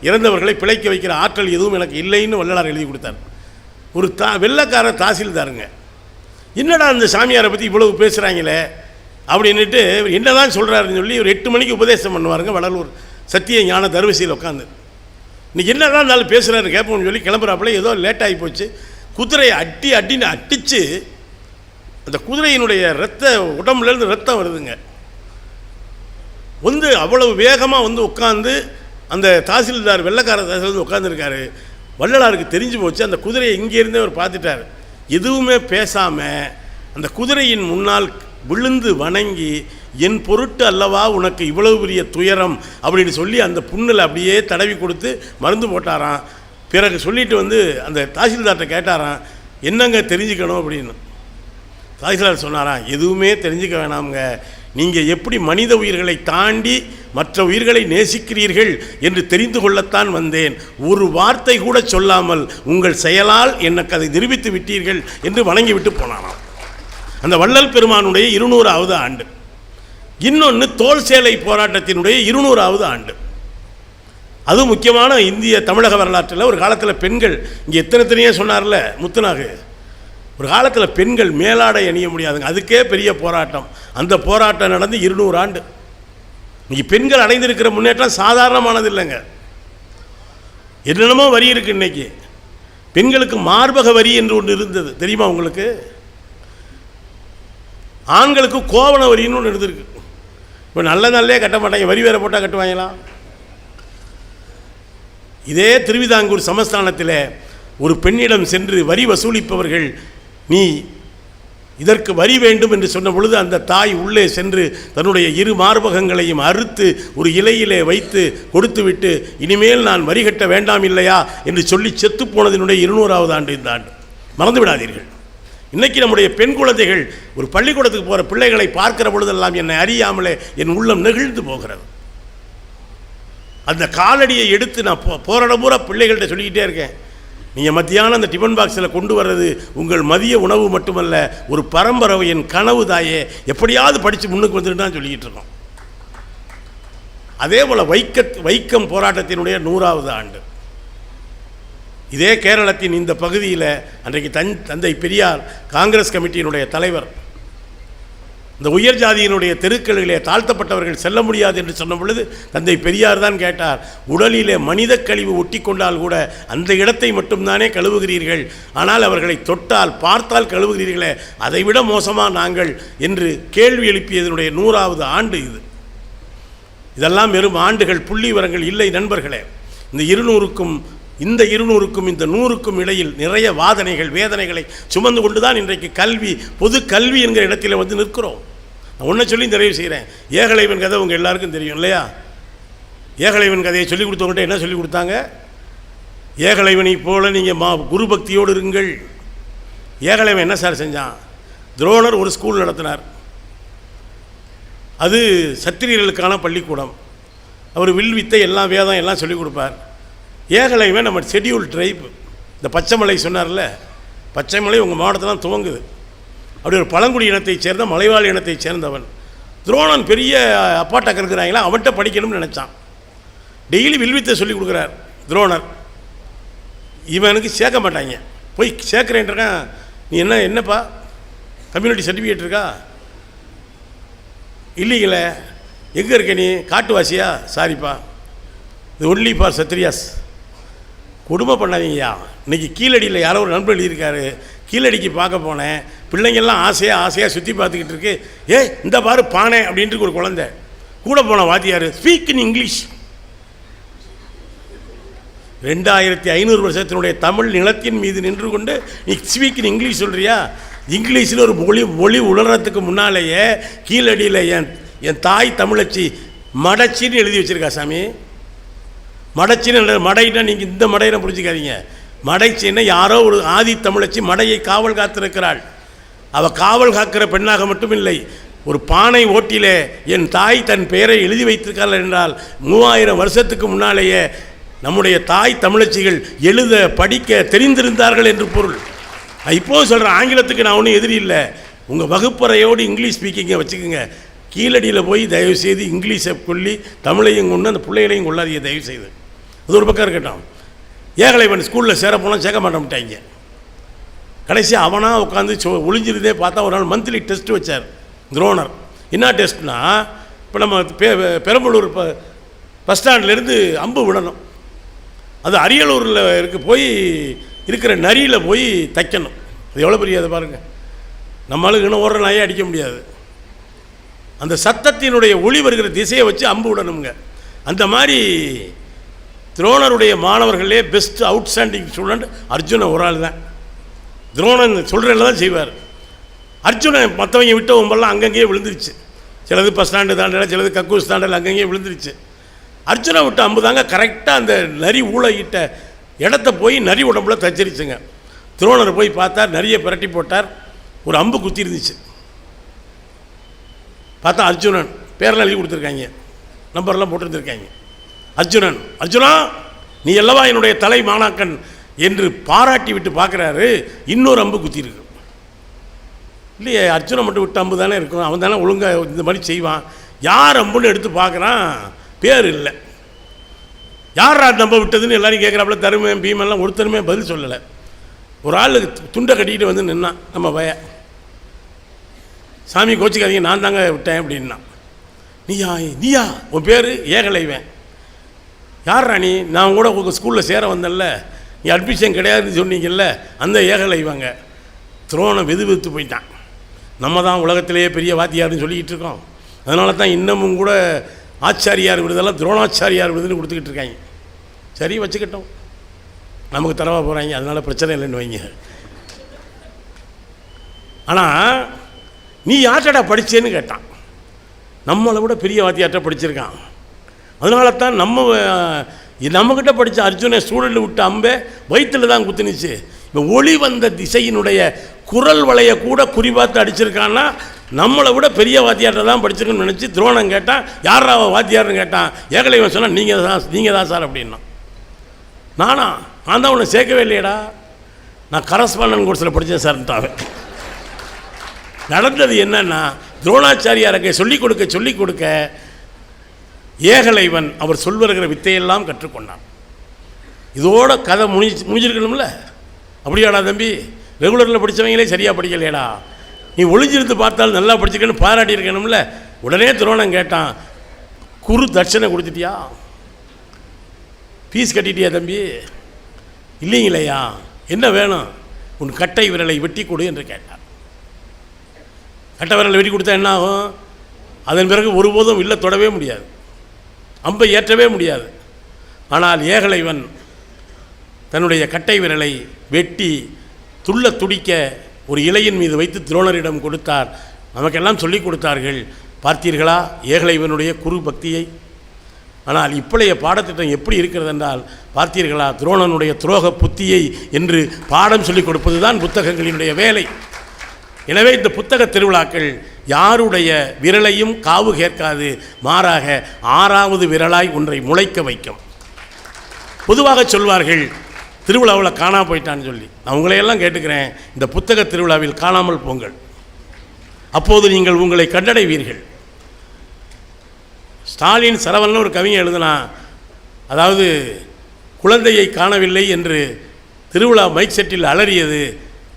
இறந்தவர்களை பிழைக்க வைக்கிற ஆற்றல் எதுவும் எனக்கு இல்லைன்னு வள்ளலார் எழுதி கொடுத்தார். ஒரு வெள்ளைக்கார தாசில்தாருங்க, என்னடா அந்த சாமியாரை பற்றி இவ்வளவு பேசுகிறாங்களே அப்படின்ட்டு என்ன தான் சொல்கிறாருன்னு சொல்லி ஒரு 8 மணிக்கு உபதேசம் பண்ணுவாருங்க வடலூர் சத்திய ஞான தர்வசியில் உட்காந்து. இன்றைக்கி என்ன தான் இருந்தாலும் பேசுகிறாரு கேட்போம்னு சொல்லி கிளம்புறாப்புல ஏதோ லேட் ஆகி போச்சு. குதிரையை அடின்னு அடித்து அந்த குதிரையினுடைய உடம்புலேருந்து ரத்தம் வருதுங்க. வந்து அவ்வளவு வேகமாக வந்து உட்காந்து அந்த தாசில்தார் வெள்ளைக்கார தாசில்தார் உட்காந்துருக்காரு. வள்ளலாருக்கு தெரிஞ்சு போச்சு. அந்த குதிரையை இங்கேருந்தே அவர் பார்த்துட்டார். எதுவுமே பேசாமல் அந்த குதிரையின் முன்னால் விழுந்து வணங்கி, என் பொருட்டு அல்லவா உனக்கு இவ்வளவு பெரிய துயரம் அப்படின்னு சொல்லி அந்த புண்ணில் அப்படியே தடவி கொடுத்து மருந்து போட்டாராம். பிறகு சொல்லிட்டு வந்து அந்த தாசில்தார்கிட்ட கேட்டாராம், என்னங்க தெரிஞ்சுக்கணும் அப்படின்னு. தாசில்தார் சொன்னாராம், எதுவுமே தெரிஞ்சுக்க வேணாமுங்க, நீங்கள் எப்படி மனித உயிர்களை தாண்டி மற்ற உயிர்களை நேசிக்கிறீர்கள் என்று தெரிந்து கொள்ளத்தான் வந்தேன். ஒரு வார்த்தை கூட சொல்லாமல் உங்கள் செயலால் எனக்கு அதை நிரூபித்து விட்டீர்கள் என்று வணங்கிவிட்டு போனாராம். அந்த வள்ளல் பெருமானுடைய 200வது ஆண்டு. இன்னொன்று தோல் சேலை போராட்டத்தினுடைய 200வது ஆண்டு. அது முக்கியமான இந்திய தமிழக வரலாற்றில் ஒரு காலத்தில் பெண்கள், இங்கே எத்தனையோ சொன்னார்ல முத்துநாகு, ஒரு காலத்தில் பெண்கள் மேலாடை அணிய முடியாதுங்க, அதுக்கே பெரிய போராட்டம். அந்த போராட்டம் நடந்து 200 ஆண்டு. இன்றைக்கி பெண்கள் அடைந்திருக்கிற முன்னேற்றம் சாதாரணமானது இல்லைங்க. என்னென்னமோ வரி இருக்குது. இன்றைக்கி பெண்களுக்கு மார்பக வரி என்று ஒன்று இருந்தது, தெரியுமா உங்களுக்கு? ஆண்களுக்கு கோவண வரின்னு ஒன்று இருந்திருக்கு. இப்போ நல்லே கட்ட மாட்டாங்க, வரி வேறு போட்டால் கட்டுவாங்களாம். இதே திருவிதாங்கூர் சமஸ்தானத்தில் ஒரு பெண்ணிடம் சென்று வரி வசூலிப்பவர்கள், நீ இதற்கு வரி வேண்டும் என்று சொன்ன பொழுது அந்த தாய் உள்ளே சென்று தன்னுடைய 2 மார்பகங்களையும் அறுத்து ஒரு இலையிலே வைத்து கொடுத்துவிட்டு, இனிமேல் நான் வரி கட்ட வேண்டாம் இல்லையா என்று சொல்லி செத்து போனதினுடைய 200வது ஆண்டு இந்த ஆண்டு. மறந்து விடாதீர்கள். இன்றைக்கி நம்முடைய பெண் குழந்தைகள் ஒரு பள்ளிக்கூடத்துக்கு போகிற பிள்ளைகளை பார்க்கிற பொழுதெல்லாம் என்னை அறியாமலே என் உள்ளம் நெகிழ்ந்து போகிறது. அந்த காலடியை எடுத்து நான் போராட பூரா பிள்ளைகள்கிட்ட சொல்லிக்கிட்டே இருக்கேன், நீங்கள் மத்தியானம் அந்த டிஃபன் பாக்ஸில் கொண்டு வர்றது உங்கள் மதிய உணவு மட்டுமல்ல, ஒரு பரம்பரையின் கனவு தாயே, எப்படியாவது படித்து முன்னுக்கு வந்துட்டு தான் சொல்லிக்கிட்டு இருக்கோம். அதே போல் வைக்கம் போராட்டத்தினுடைய 100வது ஆண்டு. இதே கேரளத்தின் இந்த பகுதியில் அன்றைக்கு தந்தை பெரியார் காங்கிரஸ் கமிட்டியினுடைய தலைவர் இந்த உயர் ஜாதியினுடைய தெருக்களிலே தாழ்த்தப்பட்டவர்கள் செல்ல முடியாது என்று சொன்ன பொழுது தந்தை பெரியார் தான் கேட்டார், உடலிலே மனித கழிவு ஒட்டி கொண்டால் கூட அந்த இடத்தை மட்டும்தானே கழுவுகிறீர்கள், ஆனால் அவர்களை தொட்டால் பார்த்தால் கழுவுகிறீர்களே, அதைவிட மோசமாக நாங்கள் என்று கேள்வி எழுப்பியதனுடைய 100வது ஆண்டு இது. இதெல்லாம் வெறும் ஆண்டுகள், புள்ளி விவரங்கள் இல்லை நண்பர்களே. இந்த 200க்கும் இந்த 100க்கும் இடையில் நிறைய வாதனைகள் வேதனைகளை சுமந்து கொண்டு தான் இன்றைக்கு கல்வி, பொது கல்வி என்கிற இடத்துல வந்து நிற்கிறோம். நான் ஒன்றை சொல்லி நிறைவு செய்கிறேன். ஏகலைவன் கதை உங்கள் எல்லாருக்கும் தெரியும் இல்லையா? ஏகலைவன் கதையை சொல்லிக் கொடுத்தவங்கள்ட்ட என்ன சொல்லிக் கொடுத்தாங்க? ஏகலைவனை போல நீங்கள் குரு பக்தியோடு இருங்கள். ஏகலைவன் என்ன சார் செஞ்சான்? துரோணர் ஒரு ஸ்கூல் நடத்தினார். அது சத்திரியர்களுக்கான பள்ளிக்கூடம். அவர் வில் வித்தை எல்லாம் வேதம் எல்லாம் சொல்லிக் கொடுப்பார். ஏகலைவன் நம்ம ஷெட்யூல் ட்ரைப். இந்த பச்சைமலை சொன்னார்ல, பச்சைமலை உங்கள் மாவட்டத்தில் துவங்குது. அப்படி ஒரு பழங்குடி இனத்தைச் சேர்ந்த மலைவாழ் இனத்தைச் சேர்ந்தவன். துரோணன் பெரிய அப்பாட்டக்க இருக்கிறாங்களா, அவன்கிட்ட படிக்கணும்னு நினச்சான். டெய்லி வில்வித்தை சொல்லிக் கொடுக்குறார் துரோணர். இவனுக்கு சேர்க்க மாட்டாங்க. போய் சேர்க்குறேன்ருக்கான். நீ என்னப்பா கம்யூனிட்டி சர்டிஃபிகேட் இருக்கா? இல்லைங்களே. எங்கே இருக்க நீ? காட்டுவாசியா? சாரிப்பா. இது ஒன்லி ஃபார் சத்ரியாஸ். கொடுமை பண்ணாதீங்கய்யா. இன்றைக்கி கீழடியில் யாரோ ஒரு நண்பர் எழுதியிருக்காரு, கீழடிக்கு பார்க்க போனேன், பிள்ளைங்கள்லாம் ஆசையாக சுற்றி பார்த்துக்கிட்டு இருக்கு. இந்த பாரு பானை அப்படின்ட்டு ஒரு குழந்தை கூட போன வாத்தியார் ஸ்பீக் இன் இங்கிலீஷ். 2500 வருஷத்தினுடைய தமிழ் நிலத்தின் மீது நின்று கொண்டு நீ ஸ்பீக் இன் இங்கிலீஷ் சொல்கிறியா? இங்கிலீஷில் ஒரு மொழி உணர்றதுக்கு முன்னாலேயே கீழடியில் என் தாய் தமிழச்சி மடச்சின்னு எழுதி வச்சுருக்கா சாமி. மடச்சின்னு மடைன்னா நீங்கள் இந்த மடையில புரிஞ்சுக்காதீங்க. மடைச்சின்னா யாரோ ஒரு ஆதி தமிழச்சி மடையை காவல் காத்திருக்கிறாள். அவள் காவல் காக்கிற பெண்ணாக மட்டும் இல்லை, ஒரு பானை ஓட்டிலே என் தாய் தன் பெயரை எழுதி வைத்திருக்கிறாள் என்றால் 3000 வருஷத்துக்கு முன்னாலேயே நம்முடைய தாய் தமிழச்சிகள் எழுத படிக்க தெரிந்திருந்தார்கள் என்று பொருள். இப்போது சொல்கிறேன், ஆங்கிலத்துக்கு நான் ஒன்றும் எதிரி இல்லை. உங்கள் வகுப்பறையோடு இங்கிலீஷ் ஸ்பீக்கிங்கை வச்சுக்கோங்க. கீழடியில் போய் தயவுசெய்து இங்கிலீஷை கொல்லி தமிழையும் கொண்டு அந்த பிள்ளைகளையும் கொள்ளாதீங்க தயவுசெய்து. அது ஒரு பக்கம் இருக்கட்டும். ஏகலைவன் ஸ்கூலில் சேர போனால் சேர்க்க மாட்டேன்ட்டாங்க. கடைசி அவனாக உட்காந்து ஒளிஞ்சிருந்தே பார்த்தா ஒரு நாள் மந்த்லி டெஸ்ட் வச்சார் துரோணர். என்ன டெஸ்ட்னா, இப்போ நம்ம பெரம்பலூர் பஸ் ஸ்டாண்ட்லேருந்து அம்பு விடணும். அது அரியலூரில் போய் இருக்கிற நரியில் போய் தைக்கணும். அது எவ்வளோ பெரிய அதை பாருங்கள். நம்மளுக்கு இன்னும் ஓடுற நாயே அடிக்க முடியாது. அந்த சத்தத்தினுடைய ஒளி வருகிற திசையை வச்சு அம்பு விடணுங்க. அந்த மாதிரி துரோணருடைய மாணவர்களே பெஸ்ட் அவுட்ஸ்டாண்டிங் ஸ்டூடெண்ட் அர்ஜுனன் ஒரு ஆள் தான். துரோணன் சொல்கிறதில் தான் செய்வார். அர்ஜுனன் மற்றவங்க விட்ட ஒம்பெல்லாம் அங்கங்கேயே விழுந்துருச்சு. சிலது பஸ் ஸ்டாண்டு தாண்டல, சிலது கக்கூஸ் தாண்டல, அங்கங்கேயே விழுந்துருச்சு. அர்ஜுனை விட்ட அம்பு தாங்க கரெக்டாக அந்த நரி ஊழகிட்ட இடத்த போய் நரி உடம்புல தச்சிருச்சுங்க. துரோணர் போய் பார்த்தார், நரியை பிரட்டி போட்டார், ஒரு அம்பு குத்தி இருந்துச்சு. பார்த்தா அர்ஜுனன் பேரெல்லாம் எழுதி கொடுத்துருக்காங்க, நம்பர்லாம் போட்டுருந்துருக்காங்க. அர்ஜுனன், அர்ஜுனா நீ அல்லவா என்னுடைய தலை மாணாக்கன் என்று பாராட்டி விட்டு பார்க்குறாரு. இன்னொரு அம்பு குத்திருக்கு. இல்லையே, அர்ஜுனை மட்டும் விட்டு அம்பு தானே இருக்கும், அவன் தானே ஒழுங்காக இந்த மாதிரி செய்வான். யார் அம்புன்னு எடுத்து பார்க்குறான், பேர் இல்லை. யார் நம்ப விட்டதுன்னு எல்லாரும் கேட்குறாப்புல. தருமன் பீமெல்லாம் ஒருத்தருமே பதில் சொல்லலை. ஒரு ஆள் துண்டை கட்டிக்கிட்டு வந்து நின்னான் நம்ம பய. சாமி கோச்சிக்காதீங்க, நான் தாங்க விட்டேன் அப்படின்னா. நீயா உன் பேர் ஏகலைவன். யார்ரா நீ? நான் கூட உங்கள் ஸ்கூலில் சேர வந்தேன்ல, நீ அட்மிஷன் கிடையாதுன்னு சொன்னீங்கல்ல, அந்த ஏகலைவங்க. துரோணம் வெதுவெத்து போயிட்டான். நம்ம தான் உலகத்திலேயே பெரிய வாத்தியார்னு சொல்லிக்கிட்டு இருக்கோம். அதனால தான் இன்னமும் கூட ஆச்சாரியார் விருதெல்லாம் துரோணாச்சாரியார் விருதுன்னு கொடுத்துக்கிட்டு இருக்காங்க. சரி வச்சுக்கிட்டோம், நமக்கு தரவா போகிறாங்க, அதனால் பிரச்சனை இல்லைன்னு வைங்க. ஆனால் நீ யார்ட்டடா படித்தேன்னு கேட்டான். நம்மளை விட பெரிய வாத்தியார்ட்ட படிச்சிருக்கான். அதனால தான் நம்மக்கிட்ட படித்த அர்ஜுனை ஸ்டூடெண்ட் விட்டு அம்பே வயிற்றில் தான் குத்துனுச்சு. இப்போ ஒளி வந்த திசையினுடைய குரல் வளைய கூட குறிபார்த்து அடிச்சிருக்கான்னா நம்மளை விட பெரிய வாத்தியார்ட்ட தான் படிச்சிருக்குன்னு நினச்சி துரோணம் கேட்டான். யாரா வாத்தியார்னு கேட்டான். ஏகலைவன் சொன்னால் நீங்கள் தான் சார் அப்படின்னா. நான் தான் உன்னை சேர்க்கவே இல்லையடா, நான் கரஸ்பாண்டன் கோர்ஸில் படித்தேன் சார்ட்டாவே. நடந்தது என்னன்னா, துரோணாச்சாரியாருக்கு சொல்லிக் கொடுக்க ஏகலைவன் அவர் சொல்வருகிற வித்தையெல்லாம் கற்றுக்கொண்டான். இதோட கதை முடிஞ்சிருக்கணும்ல. அப்படியாடா தம்பி, ரெகுலரில் படித்தவங்களே சரியாக படிக்கலையடா, நீ ஒளிஞ்சிருந்து பார்த்தாலும் நல்லா படிச்சிருக்கன்னு பாராட்டி இருக்கணும்ல. உடனே துரோணம் கேட்டான், குரு தட்சணை கொடுத்துட்டியா, ஃபீஸ் கட்டிட்டியா தம்பி? இல்லைங்களையா, என்ன வேணும்? உன் கட்டை விரலை வெட்டி கொடு என்று கேட்டான். கட்டை விரலை வெட்டி கொடுத்தா என்ன ஆகும்? அதன் பிறகு ஒருபோதும் வில்லை தொடவே முடியாது, அம்பை ஏற்றவே முடியாது. ஆனால் ஏகலைவன் தன்னுடைய கட்டை விரலை வெட்டி துள்ள துடிக்க ஒரு இலையின் மீது வைத்து துரோணரிடம் கொடுத்தார். நமக்கெல்லாம் சொல்லிக் கொடுத்தார்கள். பார்த்தீர்களா ஏகலைவனுடைய குரு பக்தியை? ஆனால் இப்பளைய பாடத்திட்டம் எப்படி இருக்கிறது என்றால், பார்த்தீர்களா துரோணனுடைய துரோக புத்தியை என்று பாடம் சொல்லிக் கொடுப்பது தான் புத்தகங்களினுடைய வேலை. எனவே இந்த புத்தக திருவிழாக்கள் யாருடைய விரலையும் காவு கேட்காது, மாறாக 6வது விரலாய் ஒன்றை முளைக்க வைக்கும். பொதுவாக சொல்வார்கள் திருவிழாவில் காணா போயிட்டான்னு சொல்லி. நான் உங்களையெல்லாம் கேட்டுக்கிறேன், இந்த புத்தக திருவிழாவில் காணாமல் போங்கள், அப்போது நீங்கள் உங்களை கண்டடைவீர்கள். ஸ்டாலின் சரவணன் ஒரு கவிஞர் எழுதினா, அதாவது குழந்தையை காணவில்லை என்று திருவிழா மைக் செட்டில் அலறியது,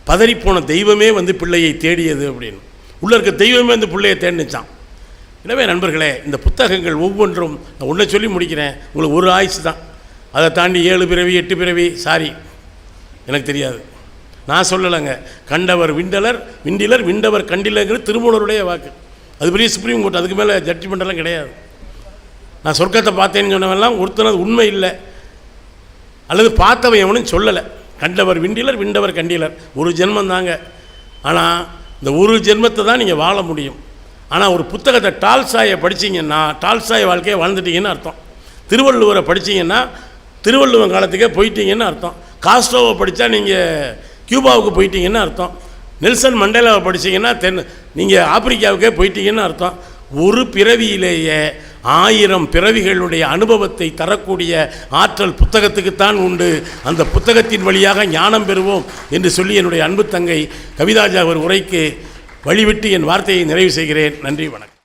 பதறிப்போன தெய்வமே வந்து பிள்ளையை தேடியது அப்படின்னு. உள்ளே இருக்க தெய்வமே வந்து பிள்ளையை தேடிச்சான். எனவே நண்பர்களே, இந்த புத்தகங்கள் ஒவ்வொன்றும் நான் ஒன்றை சொல்லி முடிக்கிறேன். உங்களுக்கு ஒரு ஆயுசு தான். அதை தாண்டி 7 பிறவி 8 பிறவி சாரி எனக்கு தெரியாது, நான் சொல்லலைங்க. கண்டவர் விண்டிலர் விண்டவர் கண்டிலங்கிறது திருமூலருடைய வாக்கு. அது பெரிய சுப்ரீம் கோர்ட், அதுக்கு மேலே ஜட்ஜ்மெண்டெல்லாம் கிடையாது. நான் சொர்க்கத்தை பார்த்தேன்னு சொன்னவெல்லாம் ஒருத்தனது உண்மை இல்லை, அல்லது பார்த்தவன் எவனும் சொல்லலை. கண்டவர் விண்டவர் கண்டிலர் ஒரு ஜென்மம் தாங்க. ஆனால் இந்த ஒரு ஜென்மத்தை தான் நீங்கள் வாழ முடியும். ஆனால் ஒரு புத்தகத்தை டால்ஸ்டாயை படித்தீங்கன்னா டால்ஸ்டாய் வாழ்க்கையை வாழ்ந்துட்டீங்கன்னு அர்த்தம். திருவள்ளுவரை படித்தீங்கன்னா திருவள்ளுவன் காலத்துக்கே போயிட்டீங்கன்னு அர்த்தம். காஸ்ட்ரோவை படித்தா நீங்கள் கியூபாவுக்கு போயிட்டீங்கன்னு அர்த்தம். நெல்சன் மண்டேலாவை படித்தீங்கன்னா நீங்கள் ஆப்பிரிக்காவுக்கே போயிட்டீங்கன்னு அர்த்தம். ஒரு பிறவியிலேயே 1000 பிறவிகளுடைய அனுபவத்தை தரக்கூடிய ஆற்றல் புத்தகத்துக்குத்தான் உண்டு. அந்த புத்தகத்தின் வழியாக ஞானம் பெறுவோம் என்று சொல்லி என்னுடைய அன்பு தங்கை கவிதாஜா அவர் உரைக்கு வழிவிட்டு என் வார்த்தையை நிறைவு செய்கிறேன். நன்றி, வணக்கம்.